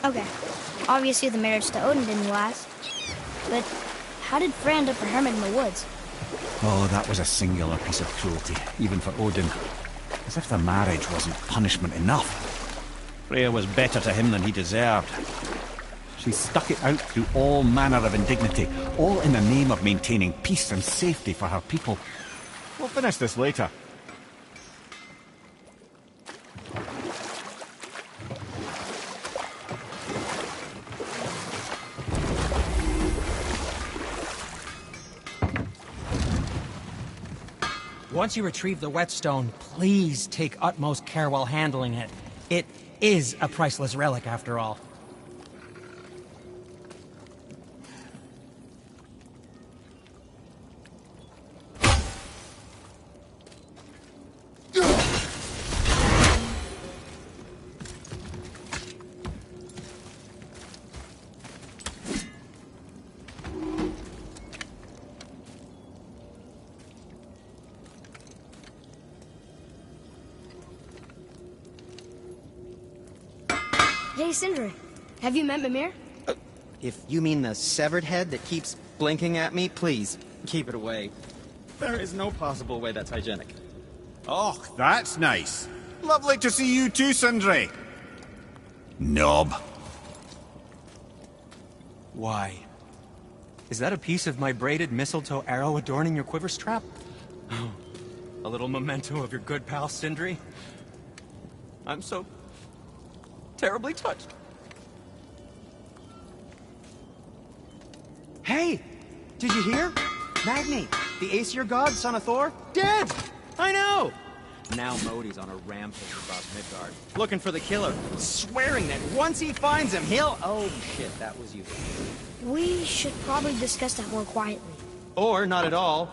Okay, obviously the marriage to Odin didn't last. But how did Frey end up a hermit in the woods? Oh, that was a singular piece of cruelty, even for Odin. As if the marriage wasn't punishment enough. Freya was better to him than he deserved. She stuck it out through all manner of indignity, all in the name of maintaining peace and safety for her people. We'll finish this later. Once you retrieve the whetstone, please take utmost care while handling it. It is a priceless relic, after all. Hey, Sindri, have you met Mimir? If you mean the severed head that keeps blinking at me, please, keep it away. There is no possible way that's hygienic. Oh, that's nice. Lovely to see you too, Sindri. Knob. Why? Is that a piece of my braided mistletoe arrow adorning your quiver strap? Oh, a little memento of your good pal Sindri? I'm so terribly touched. Hey! Did you hear? Magni, the Aesir god, son of Thor, dead! I know! Now Modi's on a rampage across Midgard, looking for the killer, swearing that once he finds him, he'll... Oh, shit, that was you. We should probably discuss that more quietly. Or not at all.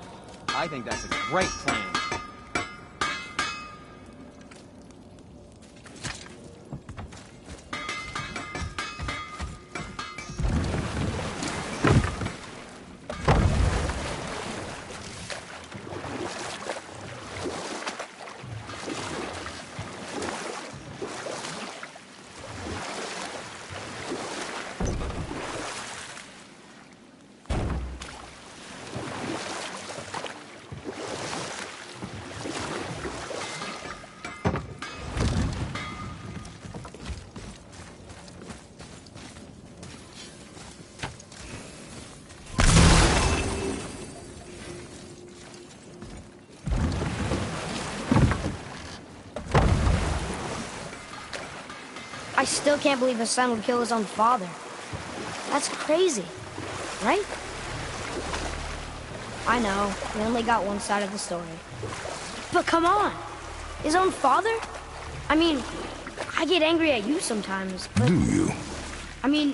I think that's a great plan. I still can't believe a son would kill his own father. That's crazy, right? I know, we only got one side of the story. But come on, his own father? I mean, I get angry at you sometimes, but... Do you? I mean,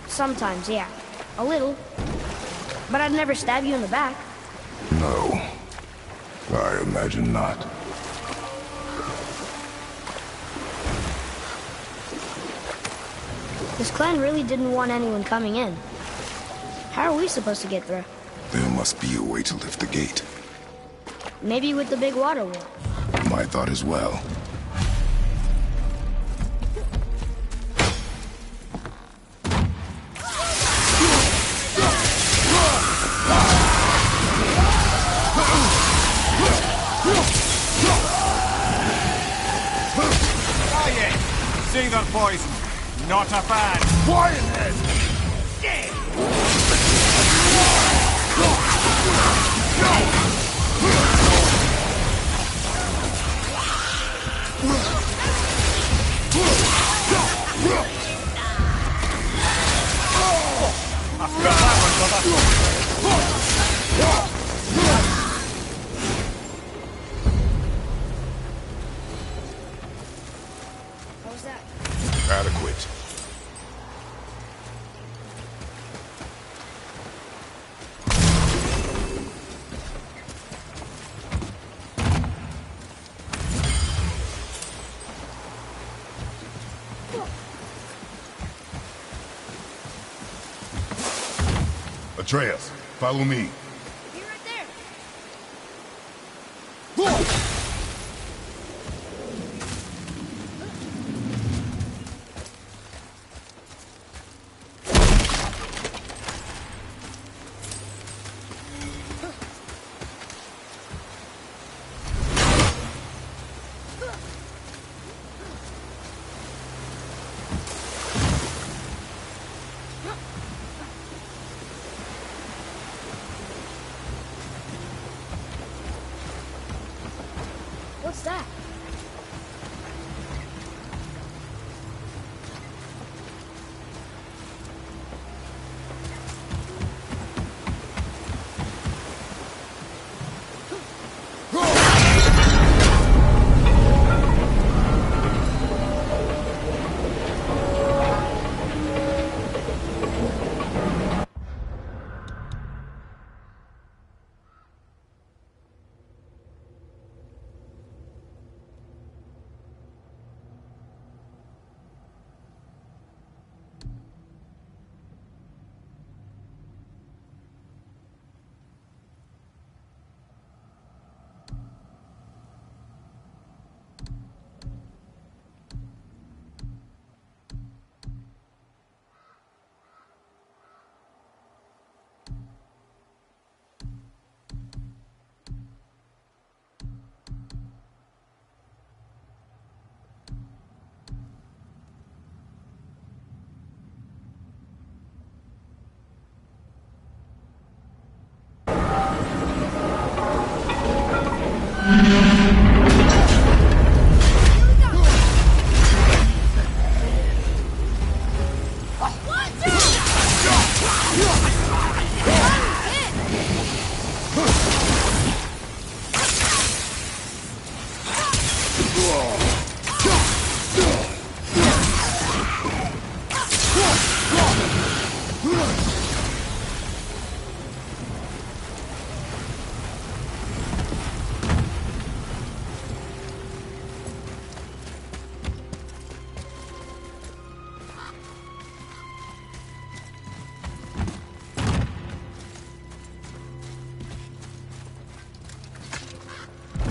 sometimes, yeah. A little. But I'd never stab you in the back. No. I imagine not. This clan really didn't want anyone coming in. How are we supposed to get through? There must be a way to lift the gate. Maybe with the big water wheel. My thought as well. Ah, yeah. See their poison. Not a fan. Lionhead! What was that? Adequate. Atreus, follow me. You're right there. What's that?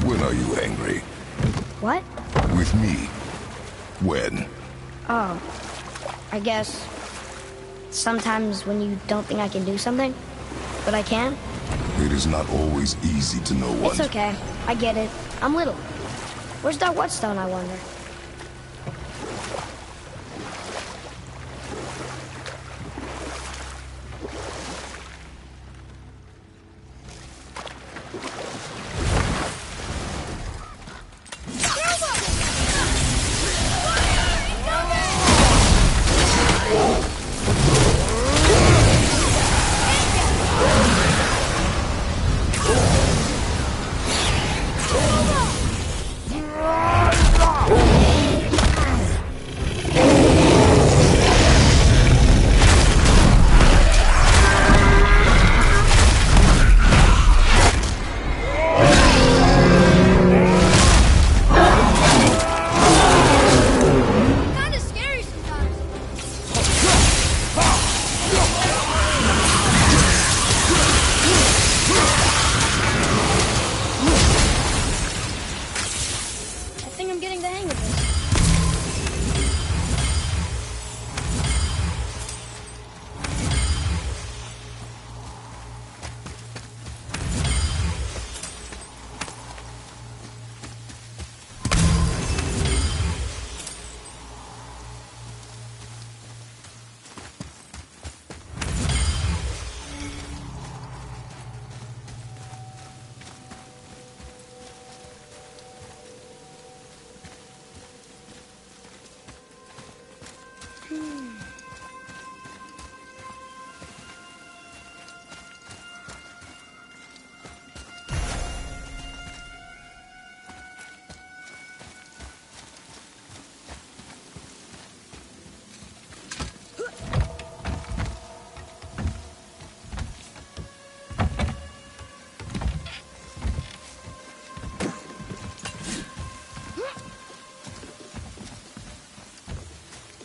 When are you angry? What? With me. When? Oh, I guess sometimes when you don't think I can do something, but I can. It is not always easy to know what. It's okay. I get it. I'm little. Where's that whetstone, I wonder?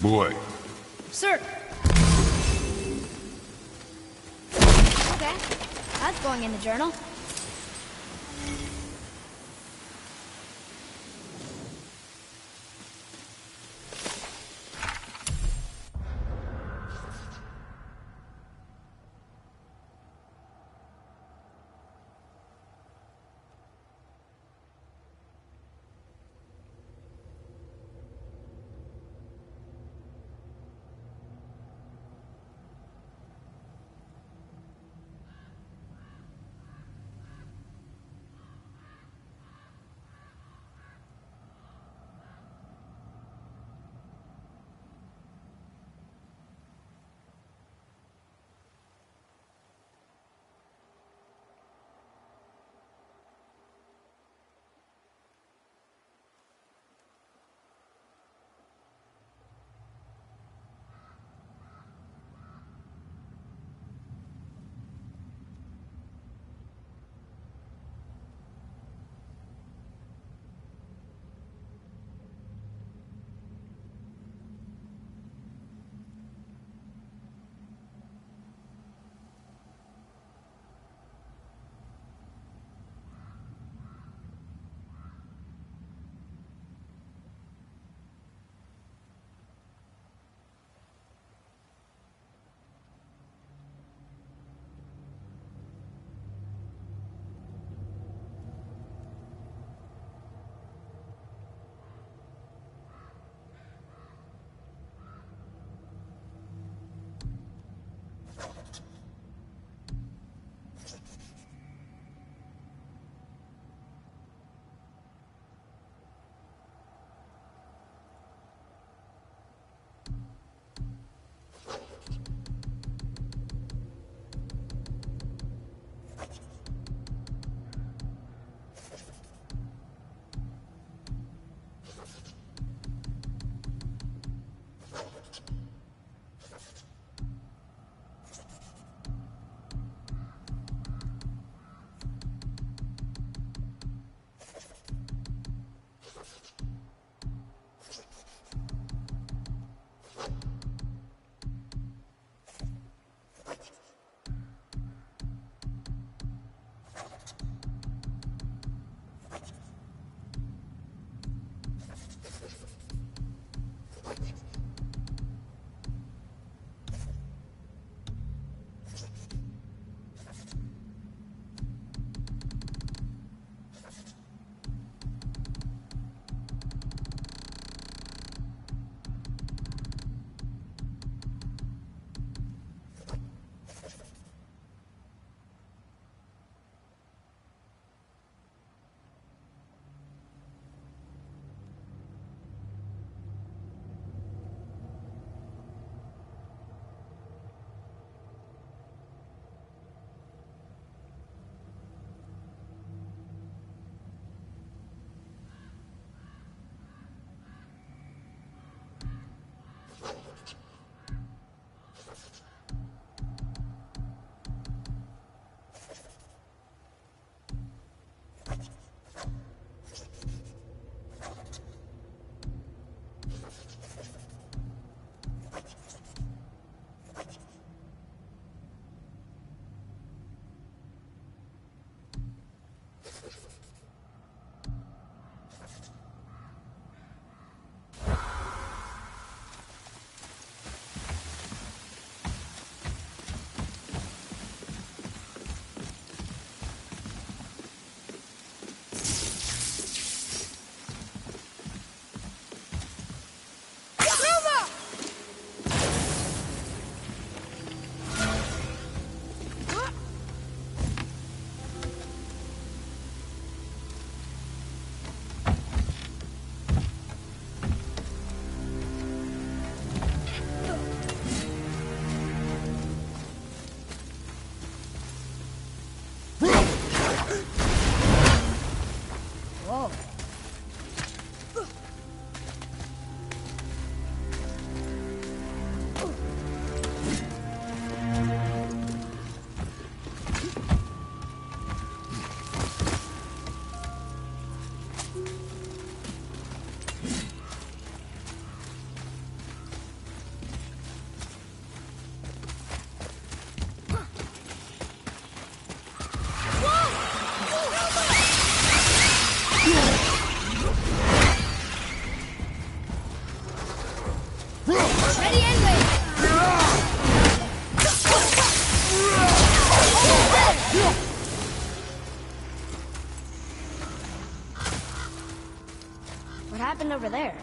Boy. Sir. Okay, that's going in the journal. Ready and wait! What happened over there?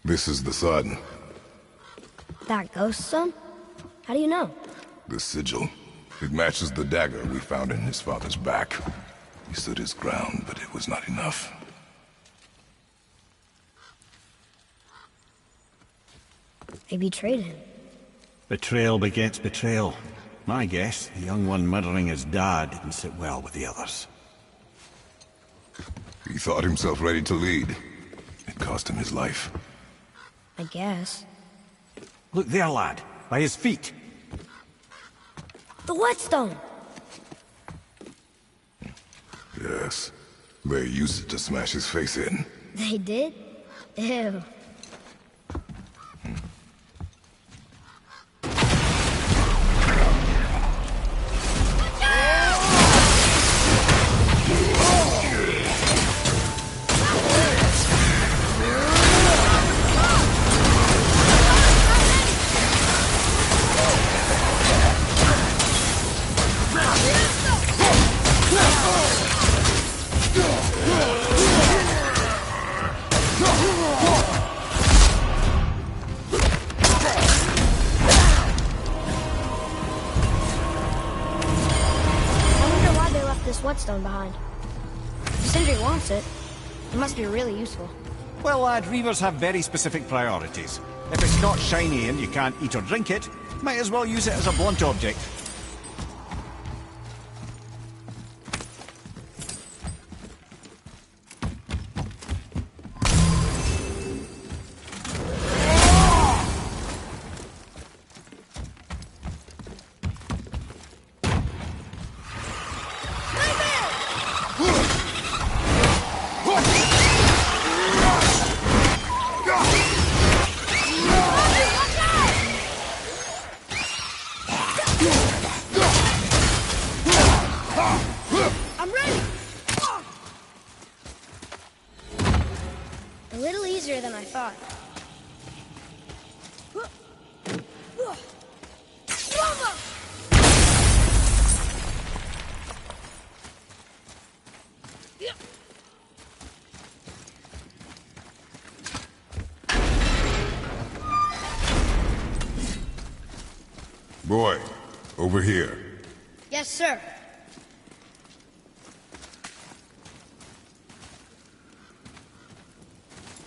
This is the sun. That ghost son? How do you know? The sigil. It matches the dagger we found in his father's back. He stood his ground, but it was not enough. They betrayed him. Betrayal begets betrayal. My guess, the young one murdering his dad didn't sit well with the others. He thought himself ready to lead. It cost him his life. I guess. Look there, lad. By his feet. The whetstone! Yes. They used it to smash his face in. They did? Ew. Whetstone behind. If Sindri wants it, it must be really useful. Well, lad, reavers have very specific priorities. If it's not shiny and you can't eat or drink it, might as well use it as a blunt object. Boy, over here. Yes, sir.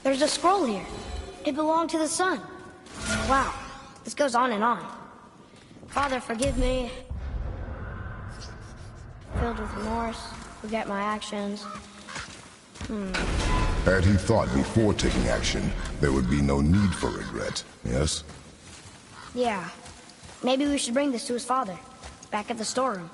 There's a scroll here. It belonged to the sun. Wow, this goes on and on. Father, forgive me. Filled with remorse, forget my actions. Had he thought before taking action, there would be no need for regret, yes? Yeah. Maybe we should bring this to his father, back at the storeroom.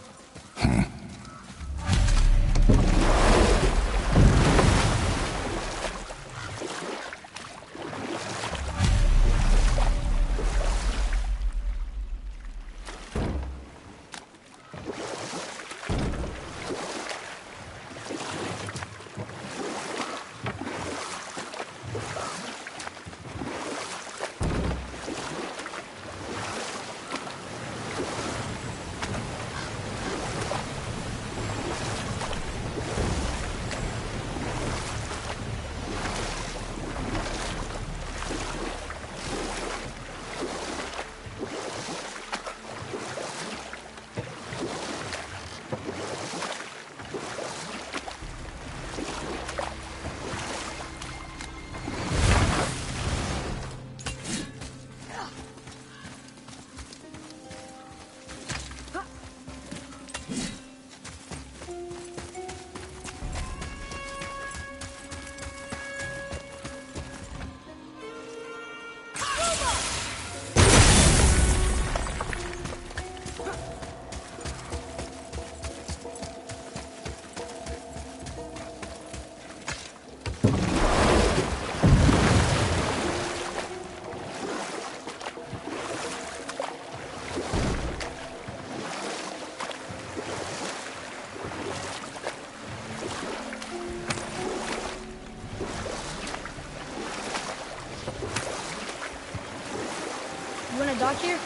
dock here?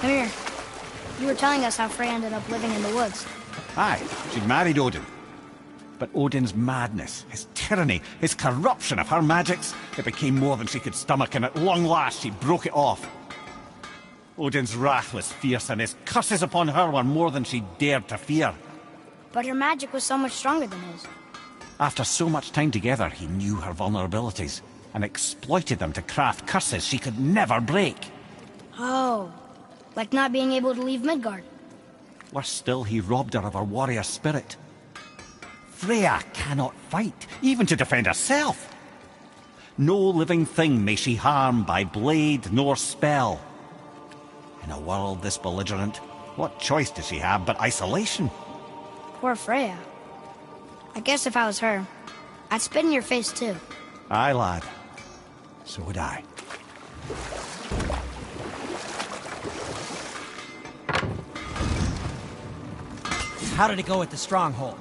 Come here. You were telling us how Frey ended up living in the woods. Aye, she'd married Odin. But Odin's madness, his tyranny, his corruption of her magics, it became more than she could stomach, and at long last she broke it off. Odin's wrath was fierce, and his curses upon her were more than she dared to fear. But her magic was so much stronger than his. After so much time together, he knew her vulnerabilities, and exploited them to craft curses she could never break. Oh, like not being able to leave Midgard. Worse still, he robbed her of her warrior spirit. Freya cannot fight, even to defend herself. No living thing may she harm by blade nor spell. In a world this belligerent, what choice does she have but isolation? Poor Freya. I guess if I was her, I'd spit in your face too. Aye, lad. So would I. How did it go at the stronghold?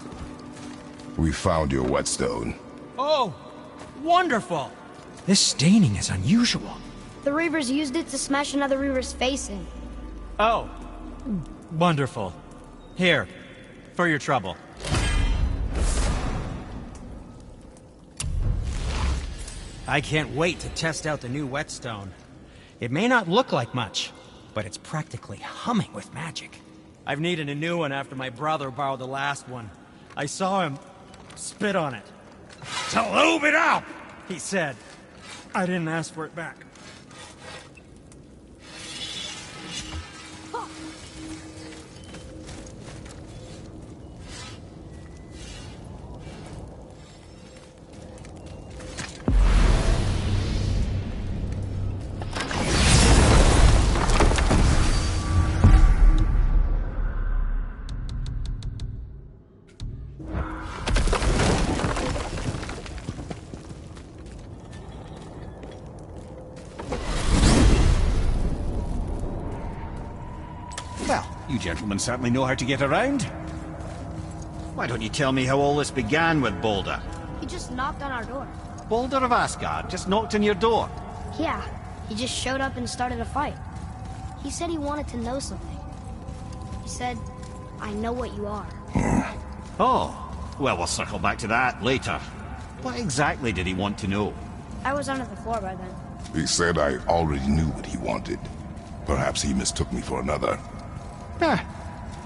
We found your whetstone. Oh, wonderful! This staining is unusual. The Reavers used it to smash another Reaver's face in. Oh, wonderful. Here, for your trouble. I can't wait to test out the new whetstone. It may not look like much, but it's practically humming with magic. I've needed a new one after my brother borrowed the last one. I saw him spit on it. "To lube it up!" he said. I didn't ask for it back. You gentlemen certainly know how to get around. Why don't you tell me how all this began with Balder? He just knocked on our door. Balder of Asgard just knocked on your door? Yeah, he just showed up and started a fight. He said he wanted to know something. He said, "I know what you are." Oh, well, we'll circle back to that later. What exactly did he want to know? I was under the floor by then. He said I already knew what he wanted. Perhaps he mistook me for another. Ah,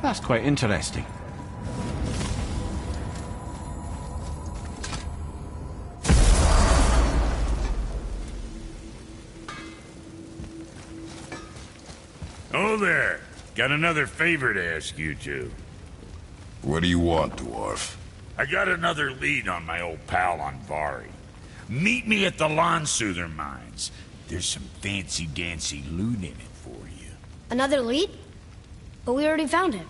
that's quite interesting. Oh there! Got another favor to ask you two. What do you want, dwarf? I got another lead on my old pal on Vari. Meet me at the Lawn Soother mines. There's some fancy-dancy loot in it for you. Another lead? But we already found him.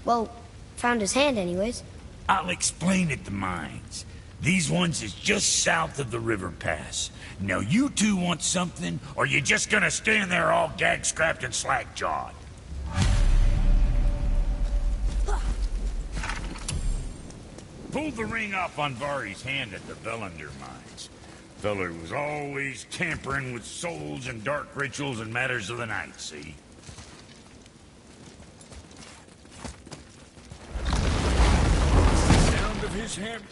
Well, found his hand anyways. I'll explain at the mines. These ones is just south of the river pass. Now you two want something, or you just gonna stand there all gag-scrapped and slack-jawed? Pulled the ring off on Vari's hand at the Velander mines. Feller was always tampering with souls and dark rituals and matters of the night, see? Sound of his hammer.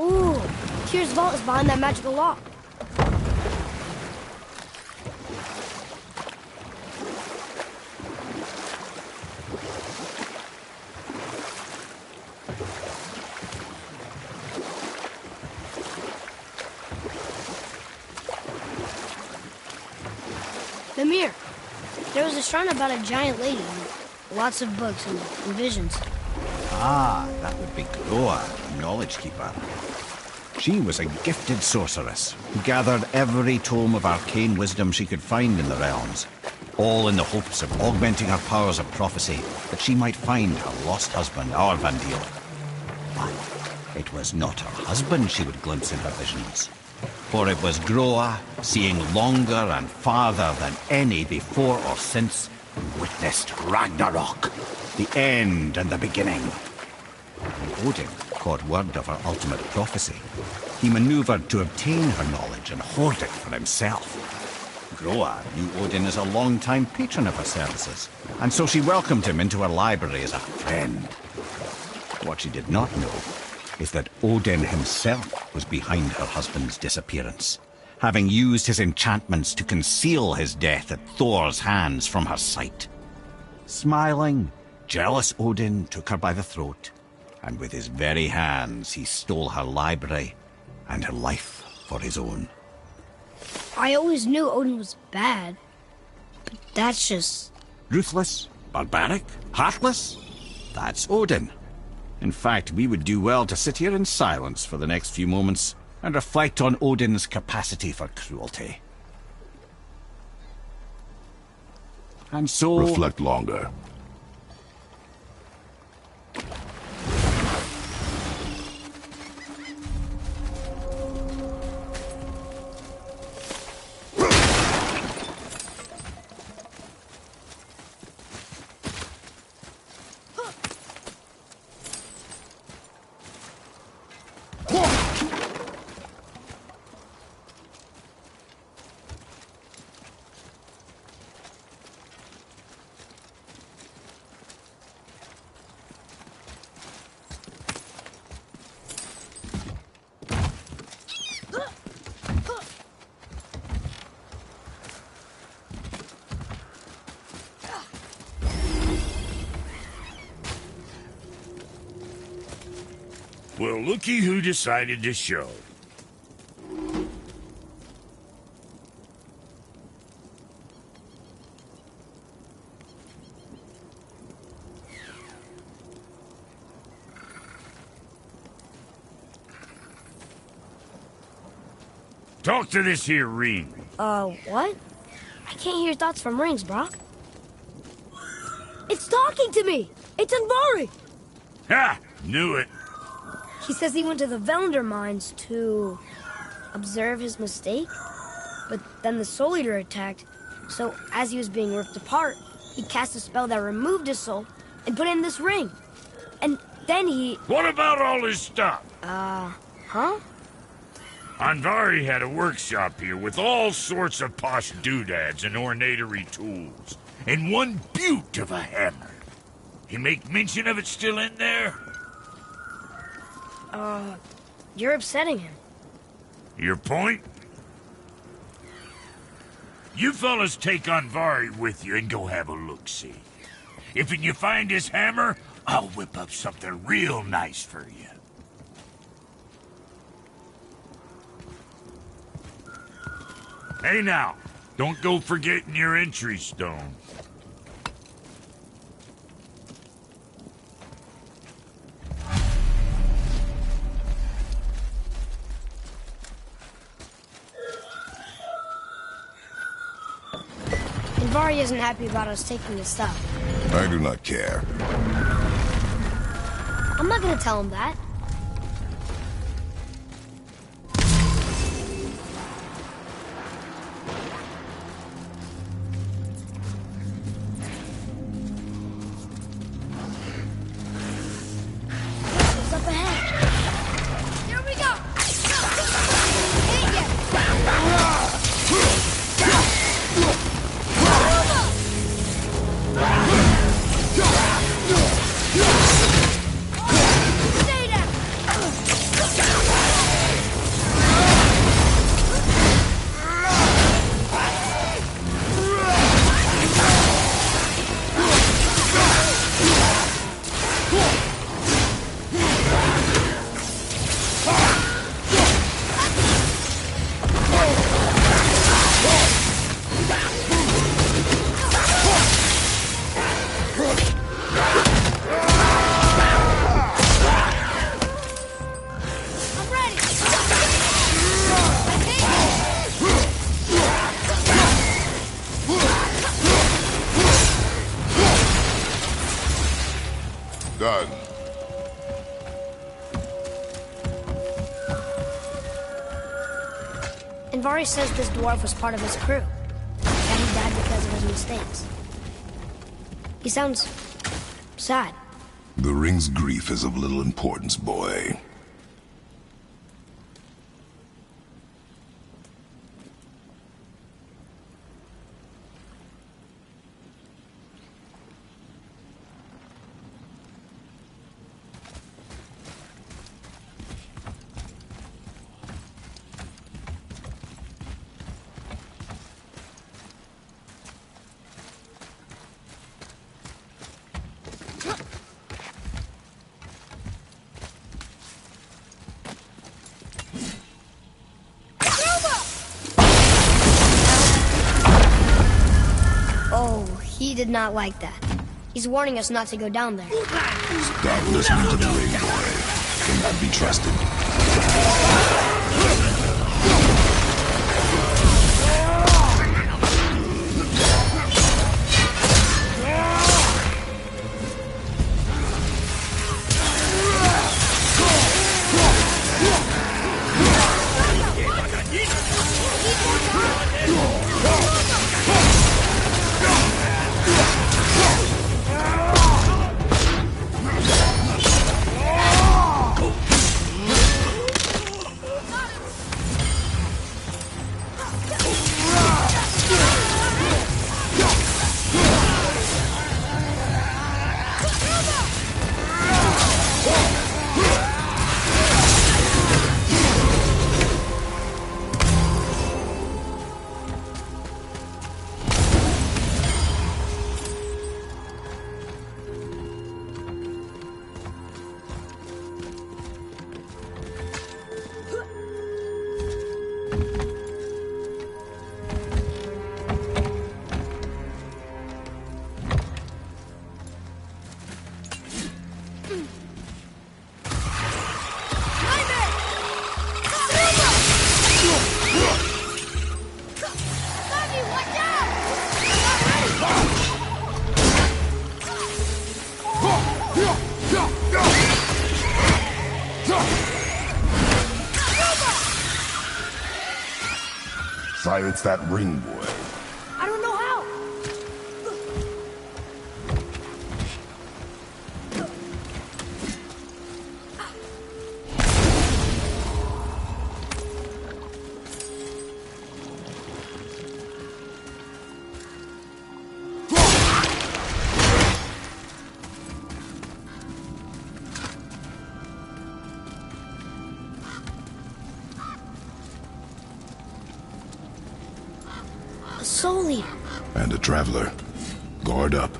Ooh, Tyr's vault is behind that magical lock. Mimir, there was a shrine about a giant lady with lots of books and visions. Ah, that would be Groa, Knowledge Keeper. She was a gifted sorceress who gathered every tome of arcane wisdom she could find in the realms, all in the hopes of augmenting her powers of prophecy that she might find her lost husband, Arvandil. But it was not her husband she would glimpse in her visions, for it was Groa, seeing longer and farther than any before or since, who witnessed Ragnarok, the end and the beginning. When Odin caught word of her ultimate prophecy, he maneuvered to obtain her knowledge and hoard it for himself. Groa knew Odin as a long-time patron of her services, and so she welcomed him into her library as a friend. What she did not know is that Odin himself was behind her husband's disappearance, having used his enchantments to conceal his death at Thor's hands from her sight. Smiling, jealous Odin took her by the throat, and with his very hands he stole her library and her life for his own. I always knew Odin was bad, but that's just... Ruthless, barbaric, heartless? That's Odin. In fact, we would do well to sit here in silence for the next few moments and reflect on Odin's capacity for cruelty. And so... Reflect longer. Well, looky who decided to show. Talk to this here ring. What? I can't hear thoughts from rings, Brock. It's talking to me! It's Andvari! Ha! Knew it. He says he went to the Velander mines to observe his mistake, but then the Soul Eater attacked, so as he was being ripped apart, he cast a spell that removed his soul and put it in this ring. And then he... What about all his stuff? Huh? Andvari had a workshop here with all sorts of posh doodads and ornatory tools, and one beaut of a hammer. You make mention of it still in there? You're upsetting him. Your point? You fellas take Andvari with you and go have a look-see. If you find his hammer, I'll whip up something real nice for you. Hey now, don't go forgetting your entry stone. Vari isn't happy about us taking his stuff. I do not care. I'm not gonna tell him that. What's up ahead? Here we go! Done. And Vari says this dwarf was part of his crew. That he died because of his mistakes. He sounds sad. The ring's grief is of little importance, boy. He did not like that. He's warning us not to go down there. Stop listening to the ring, boy. Cannot be trusted. Silence that ring, boy. I don't know how. A soul eater. And a traveler. Guard up.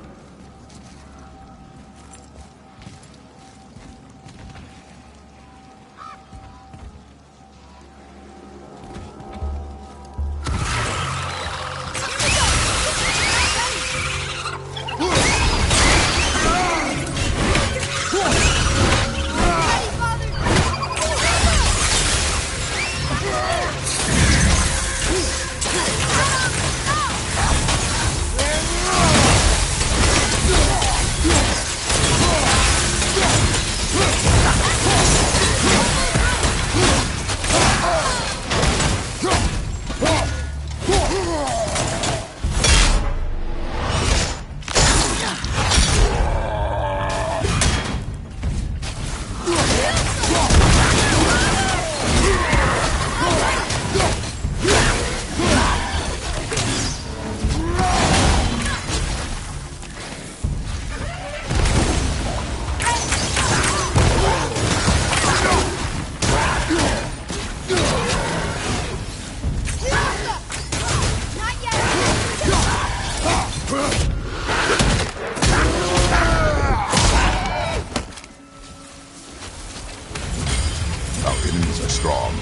but strong.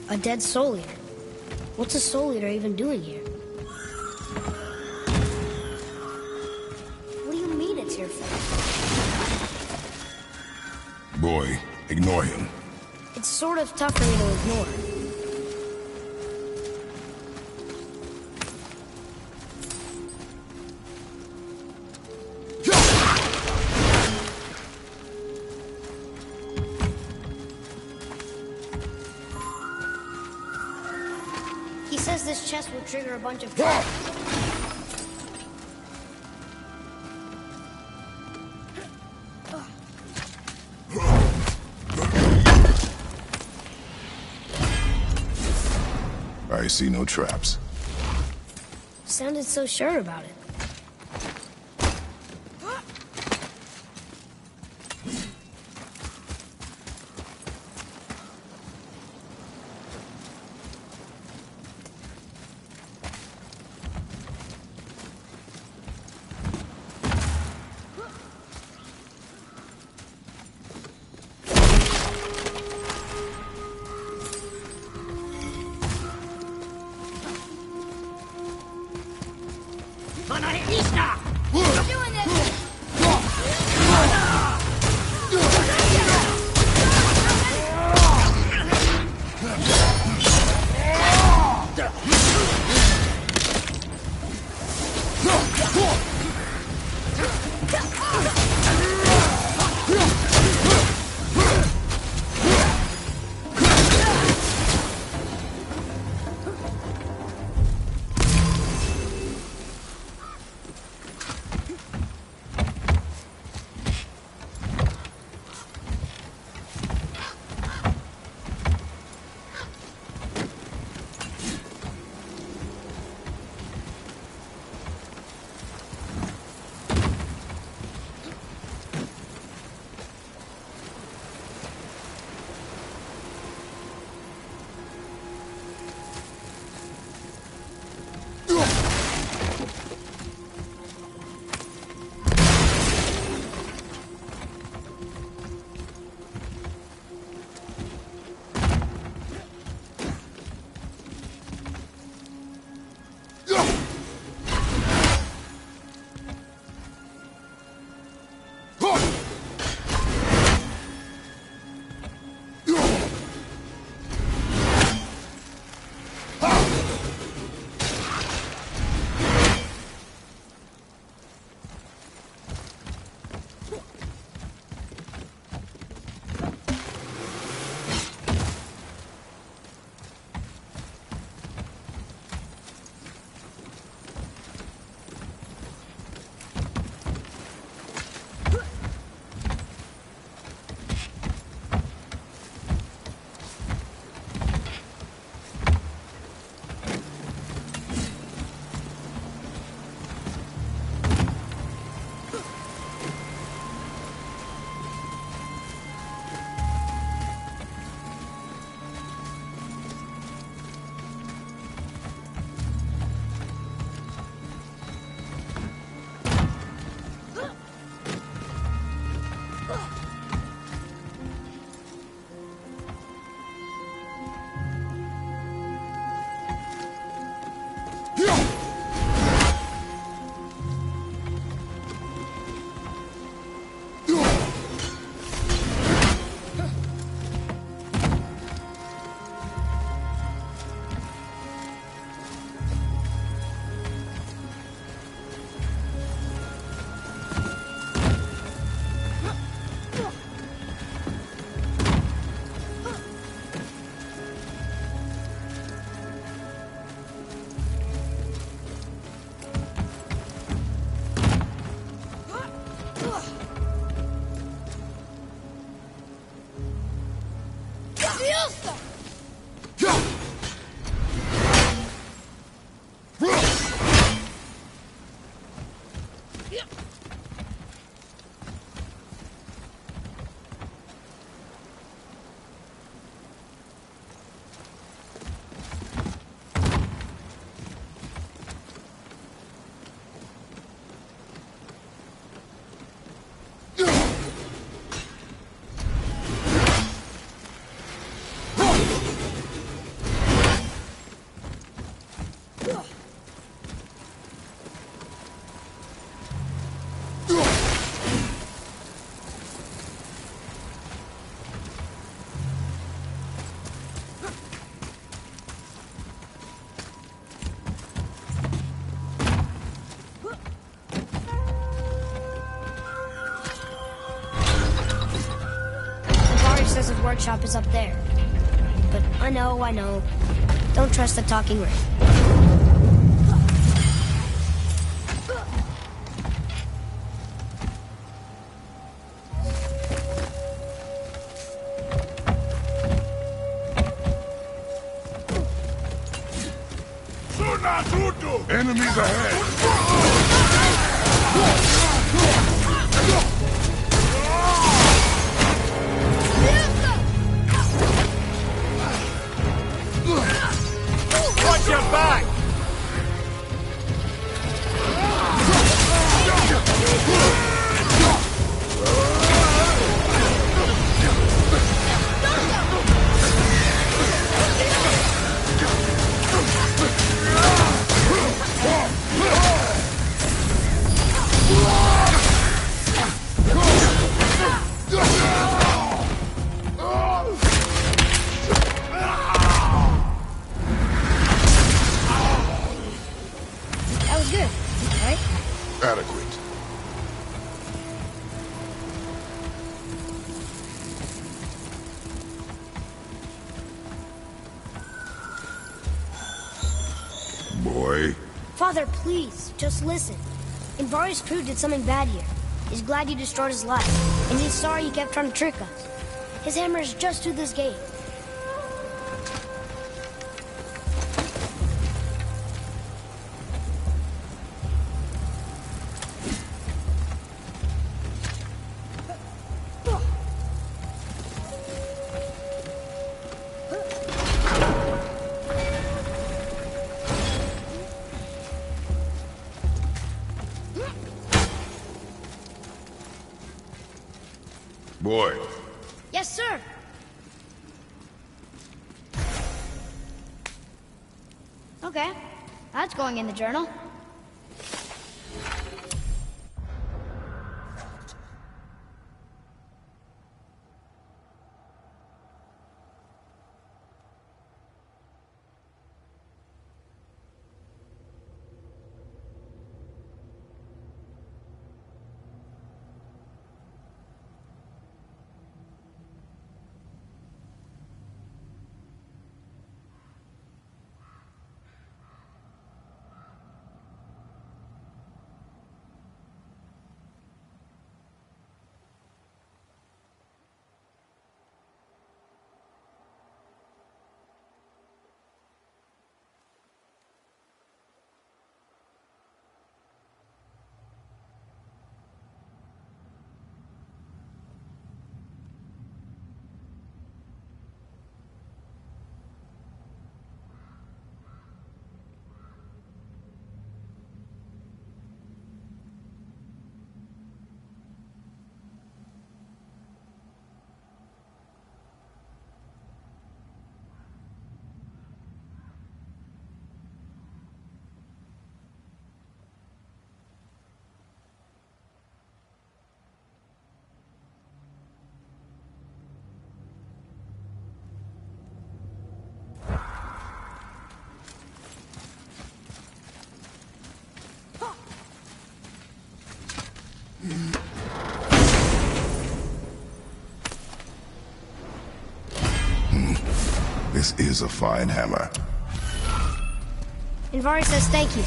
A dead soul eater. What's a soul eater even doing here? What do you mean it's your fault? Boy, ignore him. It's sort of tough for me to ignore. He says this chest will trigger a bunch of traps. I see no traps. Sounded so sure about it. Ugh! says his workshop is up there. But I know. Don't trust the talking ring. Enemies ahead! Watch your back! That was good, right? Adequate. Boy. Father, please, just listen. Invari's crew did something bad here. He's glad you destroyed his life, and he's sorry you kept trying to trick us. His hammer is just through this gate. Boy. Yes, sir. Okay, that's going in the journal. This is a fine hammer. Invari says thank you.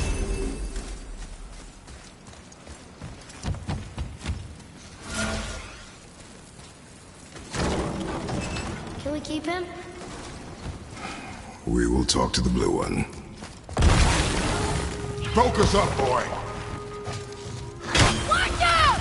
Can we keep him? We will talk to the blue one. Focus up, boy! Watch out!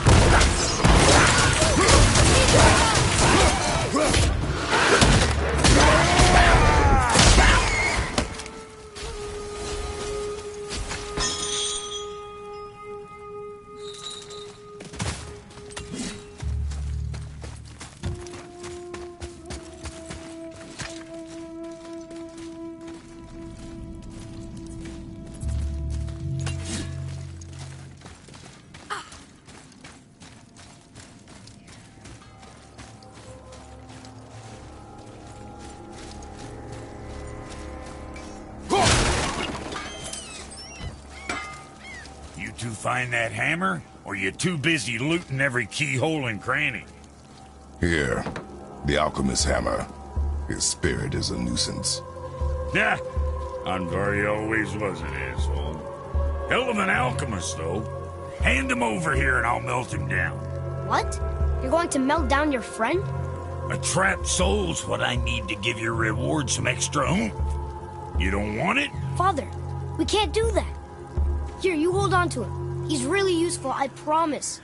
You find that hammer, or you too busy looting every keyhole and cranny? Here. The alchemist's hammer. His spirit is a nuisance. Yeah, Andvari always was an asshole. Hell of an alchemist, though. Hand him over here and I'll melt him down. What? You're going to melt down your friend? A trapped soul's what I need to give your reward some extra oomph. You don't want it? Father, we can't do that. Here, you hold on to him. He's really useful, I promise.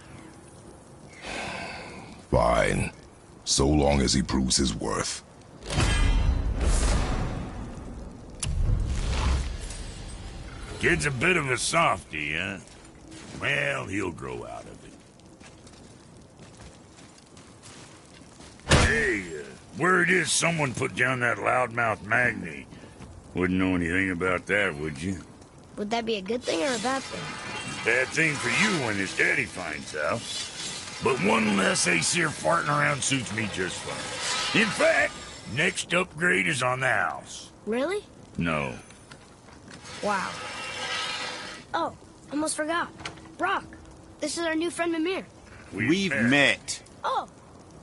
Fine. So long as he proves his worth. Kid's a bit of a softie, huh? Well, he'll grow out of it. Hey, word is someone put down that loudmouth Magni. Wouldn't know anything about that, would you? Would that be a good thing or a bad thing? Bad thing for you when his daddy finds out. But one less Aesir farting around suits me just fine. In fact, next upgrade is on the house. Really? No. Wow. Oh, almost forgot. Brock, this is our new friend Mimir. We've met. Oh,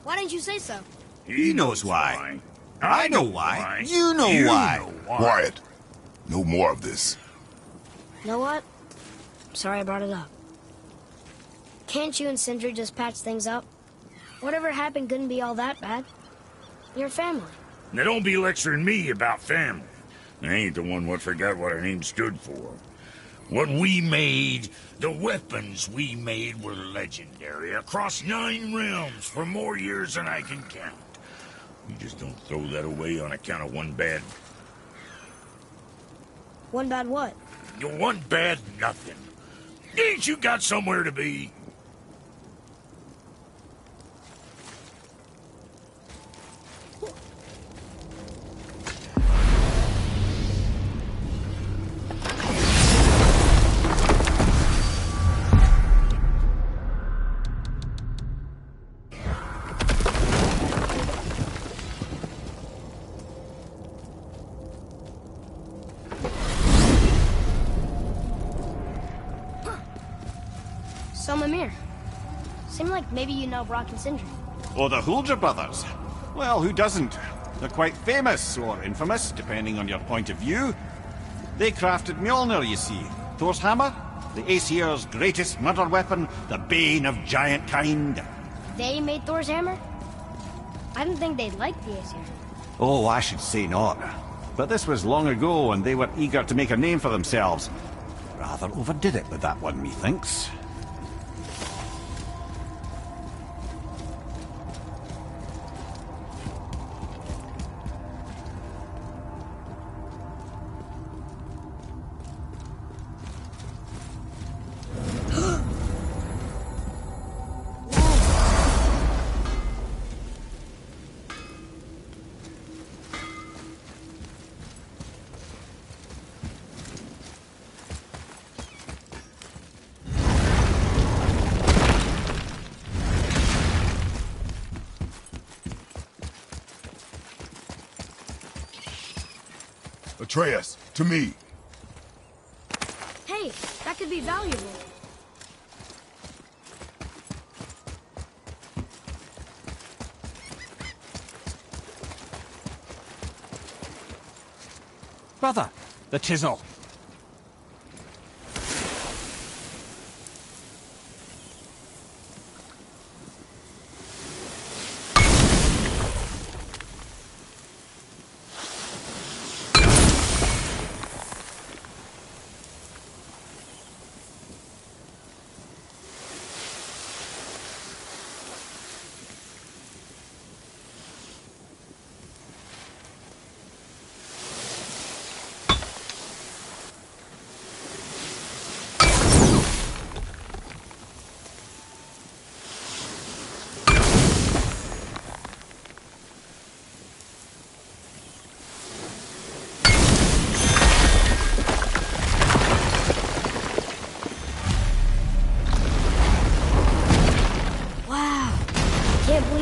why didn't you say so? He knows why. I know why. You know why. Quiet. No more of this. You know what? Sorry I brought it up. Can't you and Sindri just patch things up? Whatever happened couldn't be all that bad. You're family. Now don't be lecturing me about family. I ain't the one what forgot what our name stood for. What we made, the weapons we made were legendary across 9 realms for more years than I can count. You just don't throw that away on account of one bad... One bad what? One bad nothing. Ain't you got somewhere to be? So, Mimir, seemed like maybe you know Brock and Sindri. Oh, the Huldra brothers. Well, who doesn't? They're quite famous, or infamous, depending on your point of view. They crafted Mjolnir, you see. Thor's hammer, the Aesir's greatest murder weapon, the bane of giant kind. They made Thor's hammer? I didn't think they'd like the Aesir. Oh, I should say not. But this was long ago, and they were eager to make a name for themselves. Rather overdid it with that one, methinks. Atreus, to me. Hey, that could be valuable. Brother, the chisel.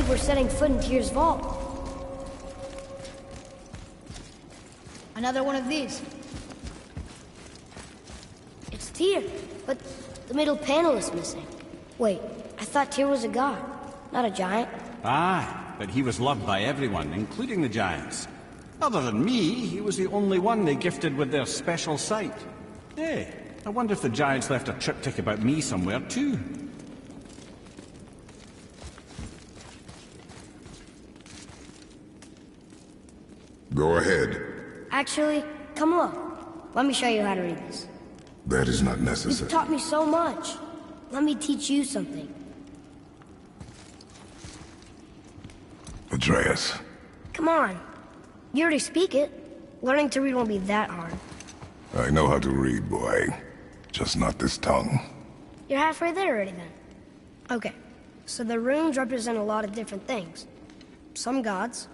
We're setting foot in Tyr's vault. Another one of these. It's Tyr, but the middle panel is missing. Wait, I thought Tyr was a god, not a giant. Aye, but he was loved by everyone, including the giants. Other than me, he was the only one they gifted with their special sight. Hey, I wonder if the giants left a triptych about me somewhere, too. Go ahead. Actually, come look. Let me show you how to read this. That is not You've necessary. taught me so much. Let me teach you something. Atreus. Come on. You already speak it. Learning to read won't be that hard. I know how to read, boy. Just not this tongue. You're halfway there already then. Okay, so the runes represent a lot of different things. Some gods,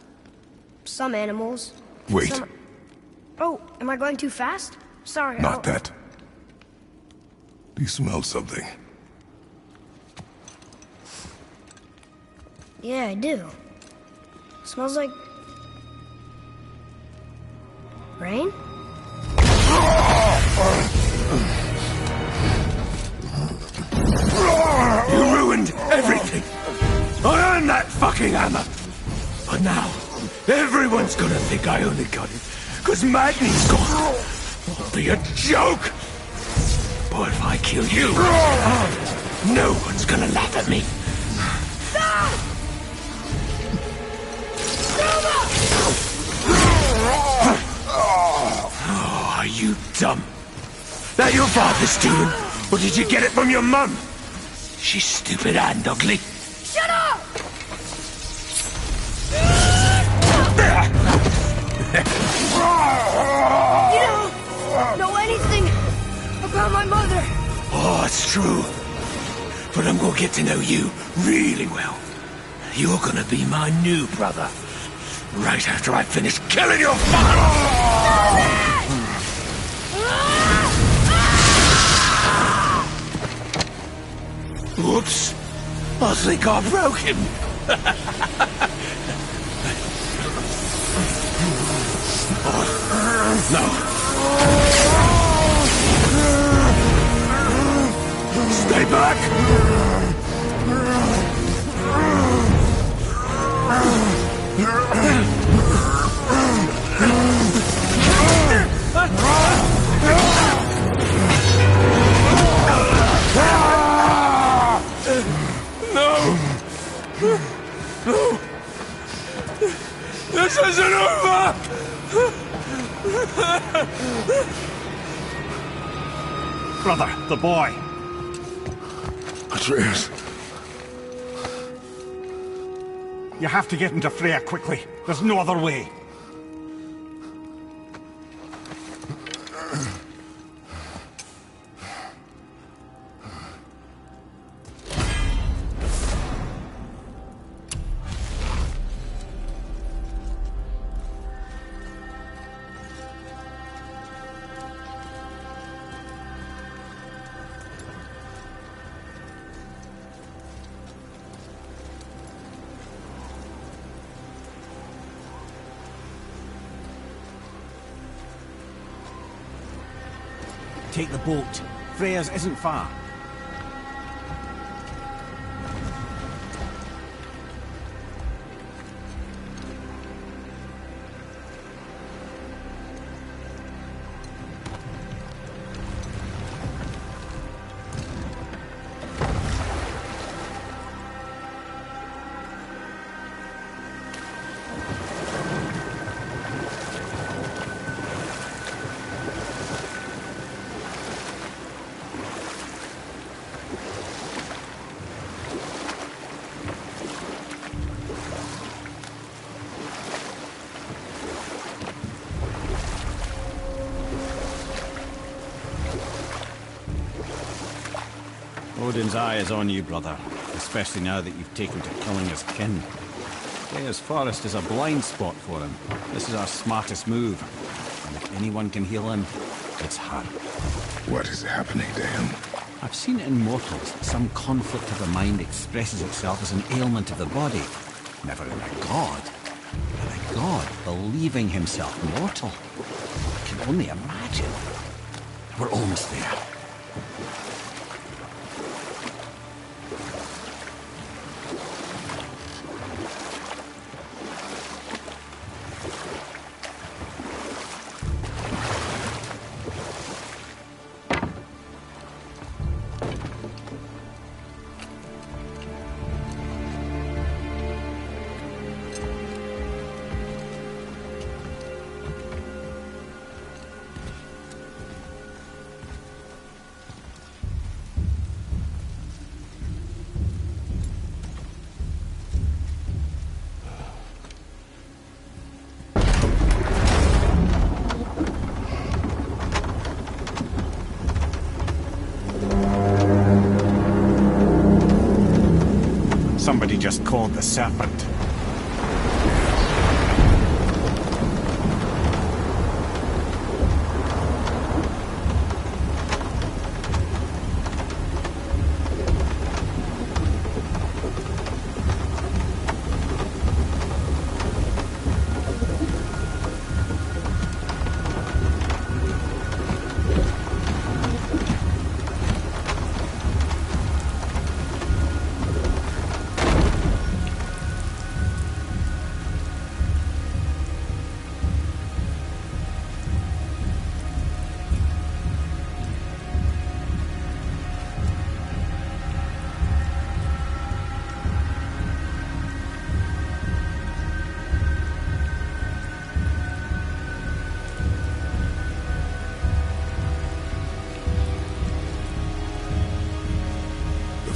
some animals. Wait. Some... Oh, am I going too fast? Sorry. Not that. Do you smell something? Yeah, I do. Smells like... rain? You ruined everything! I earned that fucking hammer! But now, everyone's gonna think I only got it because Magni's gone! It'll be a joke! But if I kill you, no one's gonna laugh at me! Oh, are you dumb? That your father's doing? Or did you get it from your mum? She's stupid and ugly. Shut up! You don't know anything about my mother. Oh, it's true. But I'm gonna get to know you really well. You're gonna be my new brother. Right after I finish killing your father! Whoops. I think I broke him. No. Stay back! No! No! This isn't over! Brother, the boy. Atreus. You have to get into Freya quickly. There's no other way. Take the boat. Freya's isn't far. Odin's eye is on you, brother. Especially now that you've taken to killing his kin. Freya's forest is a blind spot for him. This is our smartest move. And if anyone can heal him, it's her. What is happening to him? I've seen in mortals that some conflict of the mind expresses itself as an ailment of the body. Never in a god. In a god believing himself mortal. I can only imagine. We're almost there. just called the Serpent.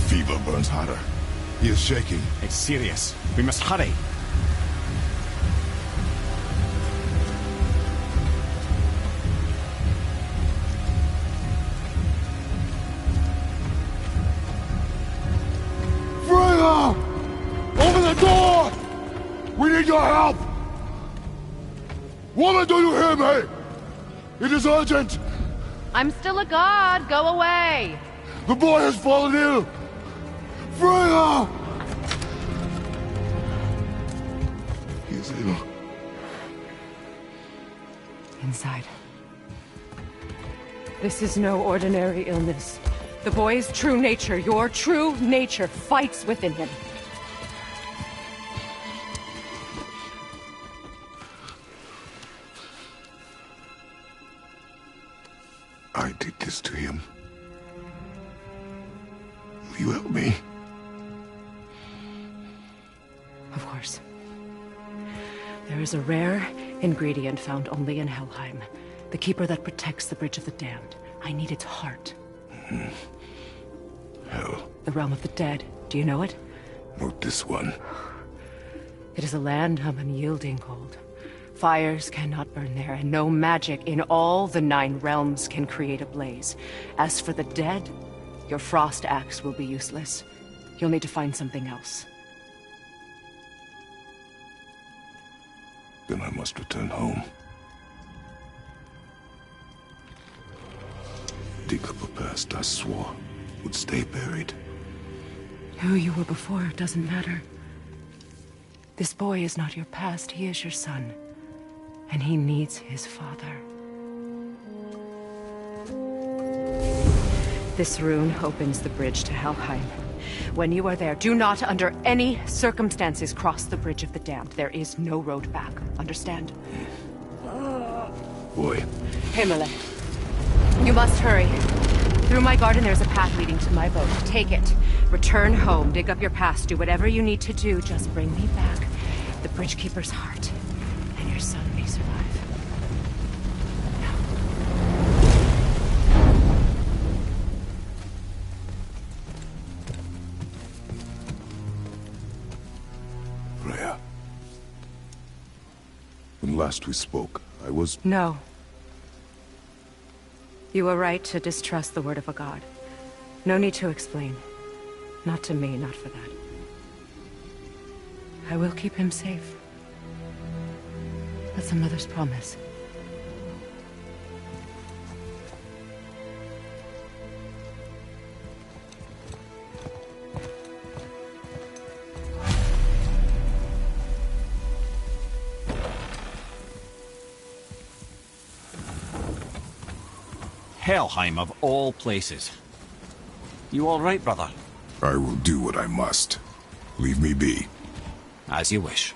Fever burns hotter. He is shaking. It's serious. We must hurry. Freya! Open the door! We need your help! Woman, do you hear me? It is urgent! I'm still a god. Go away. The boy has fallen ill! Freya! He is ill. Inside. This is no ordinary illness. The boy's true nature, your true nature, fights within him. I did this to him. Will you help me? Of course. There is a rare ingredient found only in Helheim. The keeper that protects the Bridge of the Damned. I need its heart. Hell. The realm of the dead. Do you know it? Not this one. It is a land of unyielding cold. Fires cannot burn there, and no magic in all the 9 realms can create a blaze. As for the dead, your frost axe will be useless. You'll need to find something else. Then I must return home. Dig up a past I swore would stay buried. Who you were before doesn't matter. This boy is not your past, he is your son. And he needs his father. This rune opens the bridge to Helheim. When you are there, do not under any circumstances cross the Bridge of the Damned. There is no road back. Understand? Boy. Himmele. You must hurry. Through my garden there's a path leading to my boat. Take it. Return home. Dig up your past. Do whatever you need to do. Just bring me back the Bridgekeeper's heart. And your son may survive. Freya. When last we spoke, I was... No. You were right to distrust the word of a god. No need to explain. Not to me, not for that. I will keep him safe. That's a mother's promise. Helheim of all places. You all right, brother? I will do what I must. Leave me be. As you wish.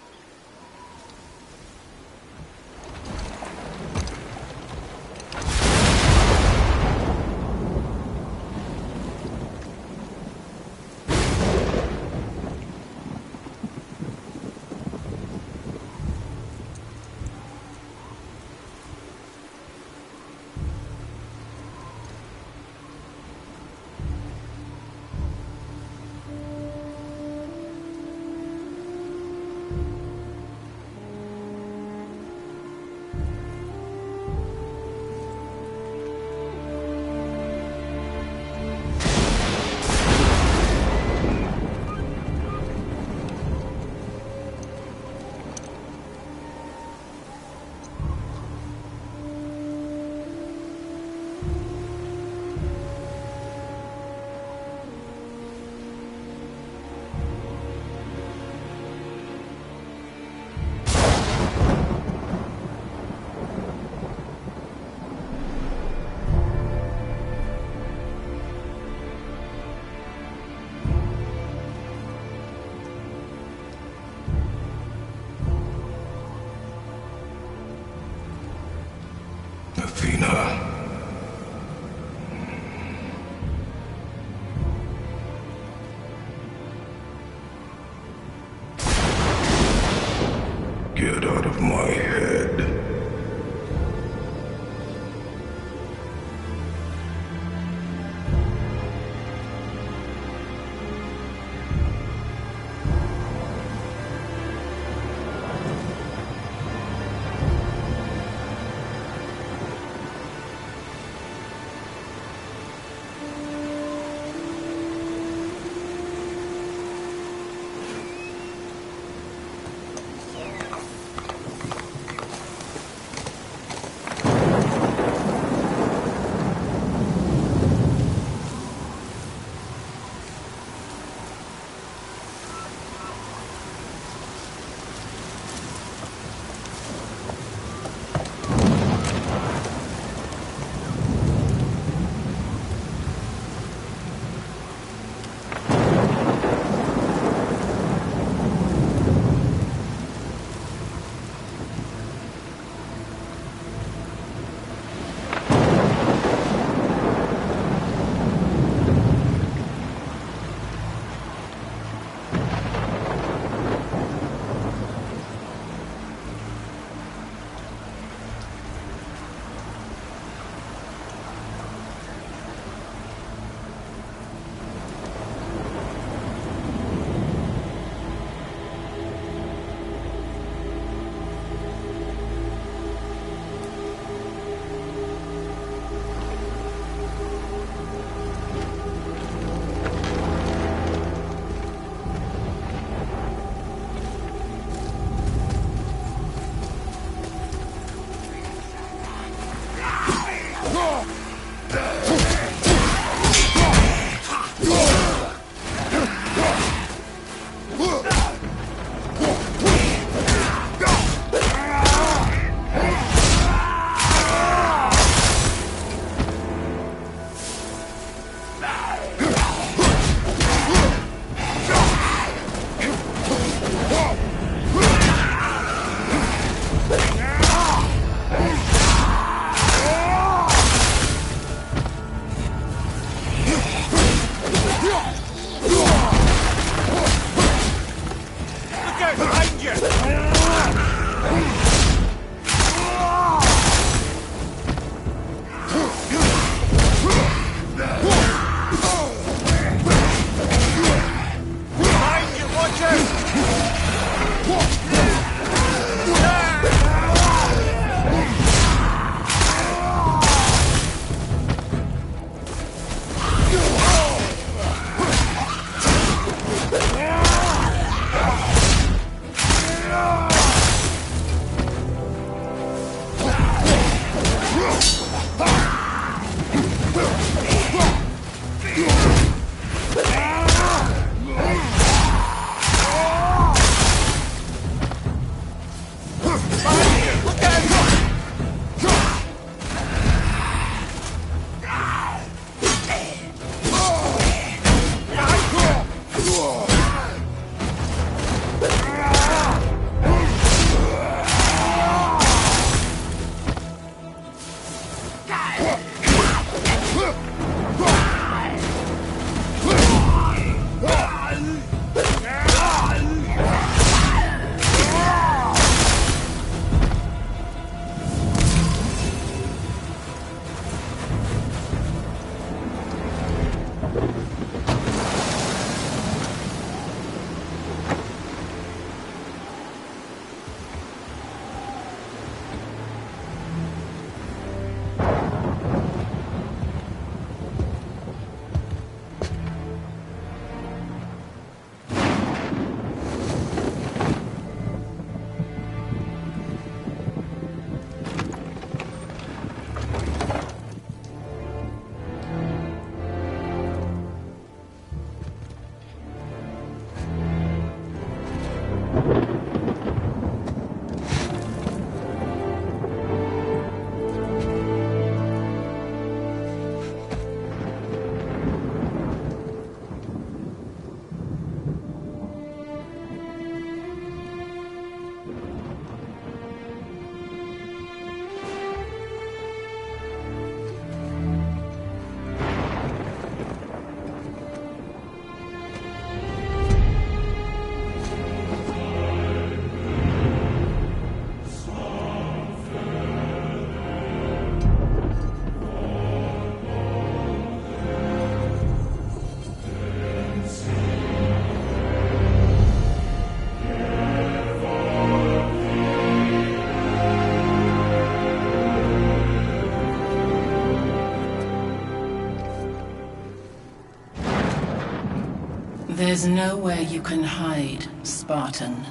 There's nowhere you can hide, Spartan.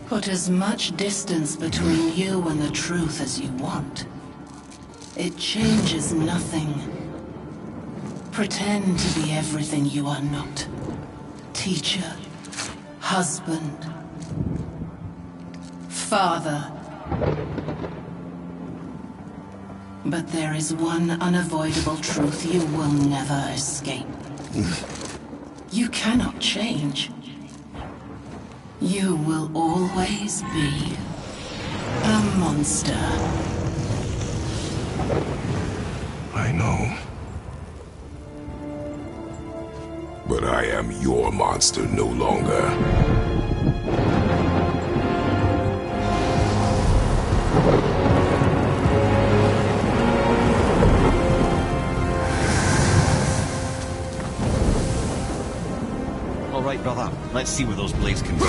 Put as much distance between you and the truth as you want. It changes nothing. Pretend to be everything you are not. Teacher, husband, father. But there is one unavoidable truth you will never escape. You cannot change. You will always be a monster. I know. But I am your monster no longer. All right, brother. Let's see where those blades can go.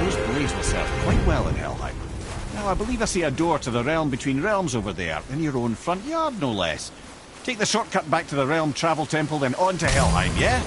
Those blades will serve quite well in Helheim. Now, I believe I see a door to the realm between realms over there, in your own front yard, no less. Take the shortcut back to the Realm Travel Temple, then on to Helheim, yeah?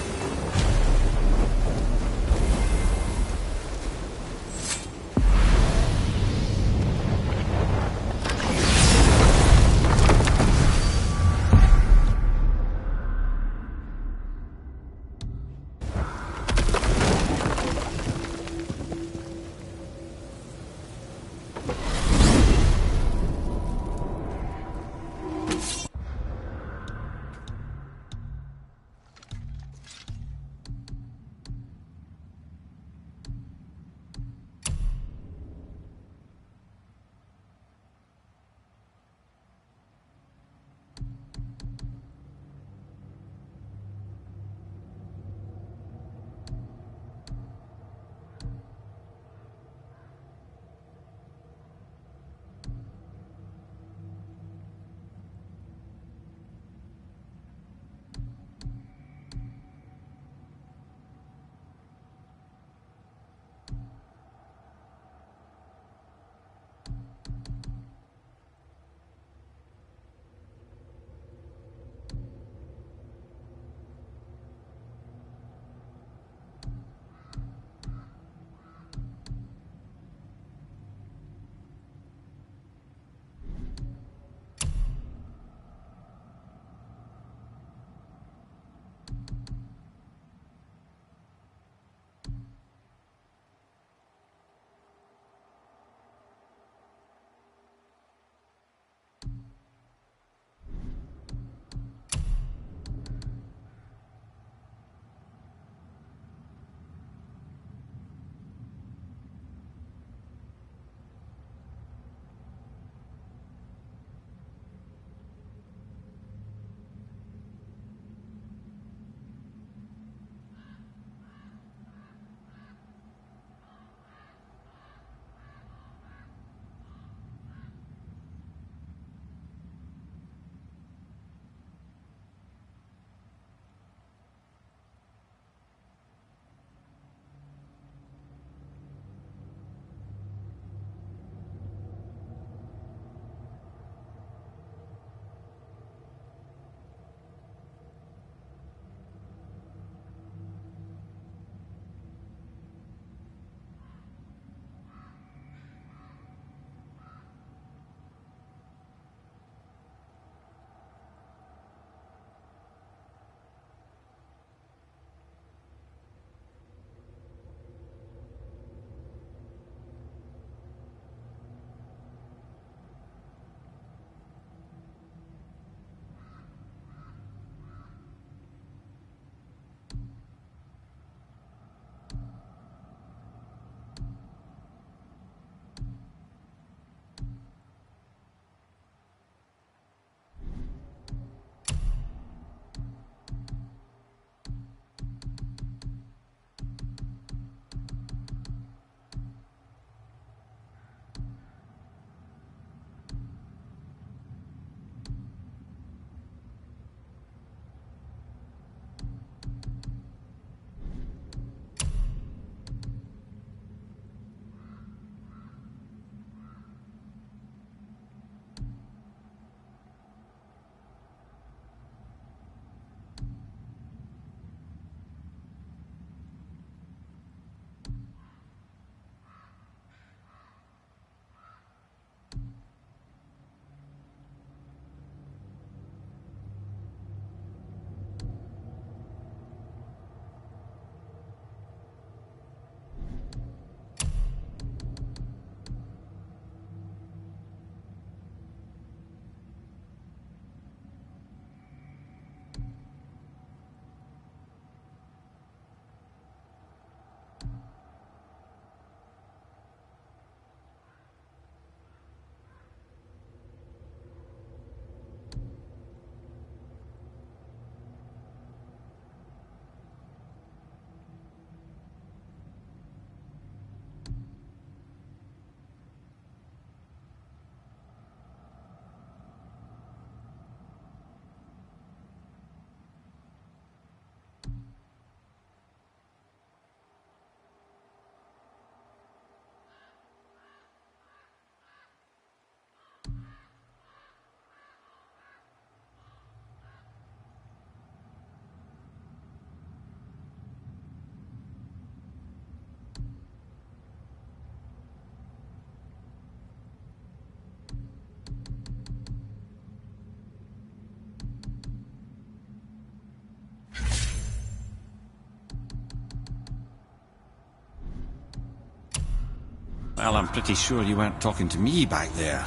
Well, I'm pretty sure you weren't talking to me back there.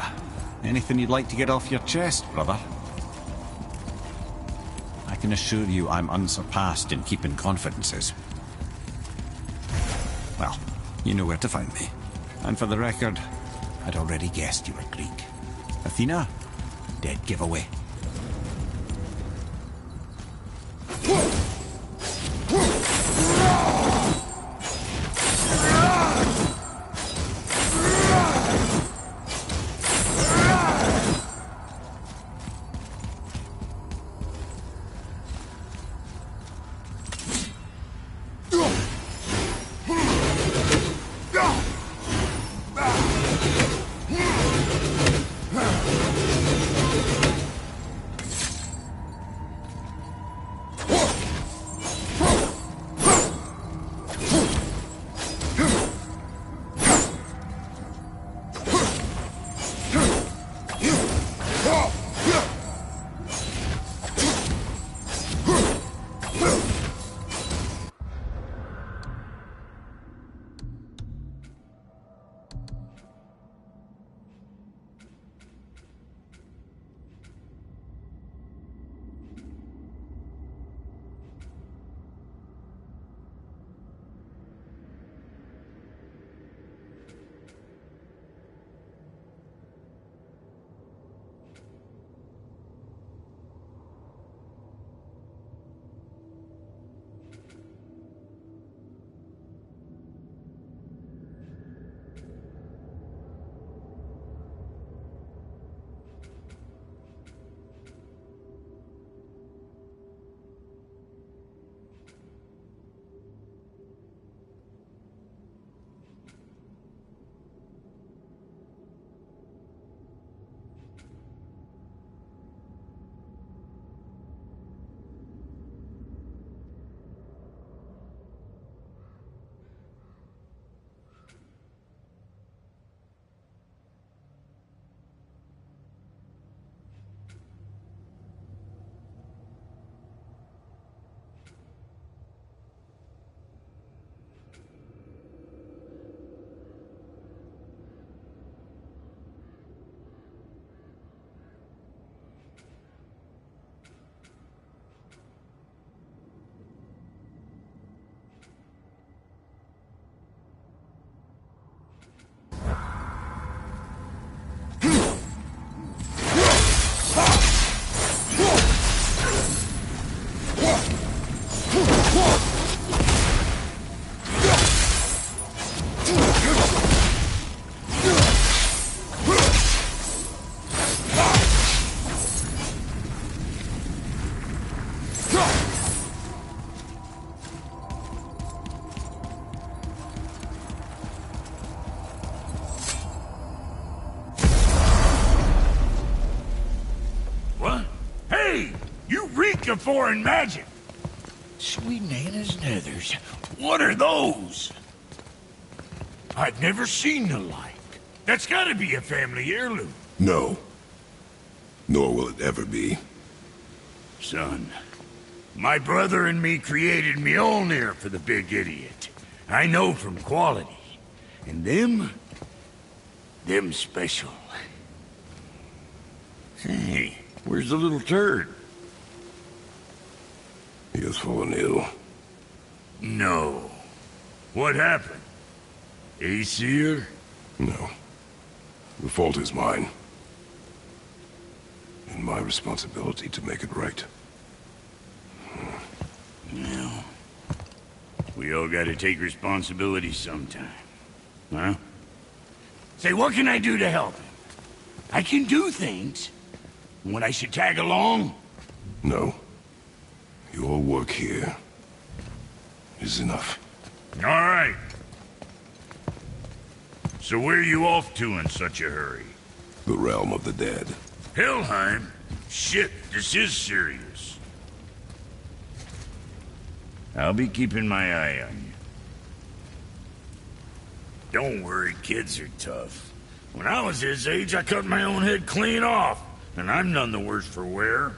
Anything you'd like to get off your chest, brother? I can assure you I'm unsurpassed in keeping confidences. Well, you know where to find me. And for the record, I'd already guessed you were Greek. Athena? Dead giveaway. Of foreign magic. Sweet Nana's nethers. What are those? I've never seen the like. That's gotta be a family heirloom. No. Nor will it ever be. Son, my brother and me created Mjolnir for the big idiot. I know from quality. And them special. Hey, where's the little turd? He has fallen ill. No. What happened? Aesir? No. The fault is mine. And my responsibility to make it right. Well, we all gotta take responsibility sometime. Huh? Say, what can I do to help him? I can do things. When I should tag along? No. Your work here is enough. All right. So where are you off to in such a hurry? The realm of the dead. Helheim? Shit, this is serious. I'll be keeping my eye on you. Don't worry, kids are tough. When I was his age, I cut my own head clean off, and I'm none the worse for wear.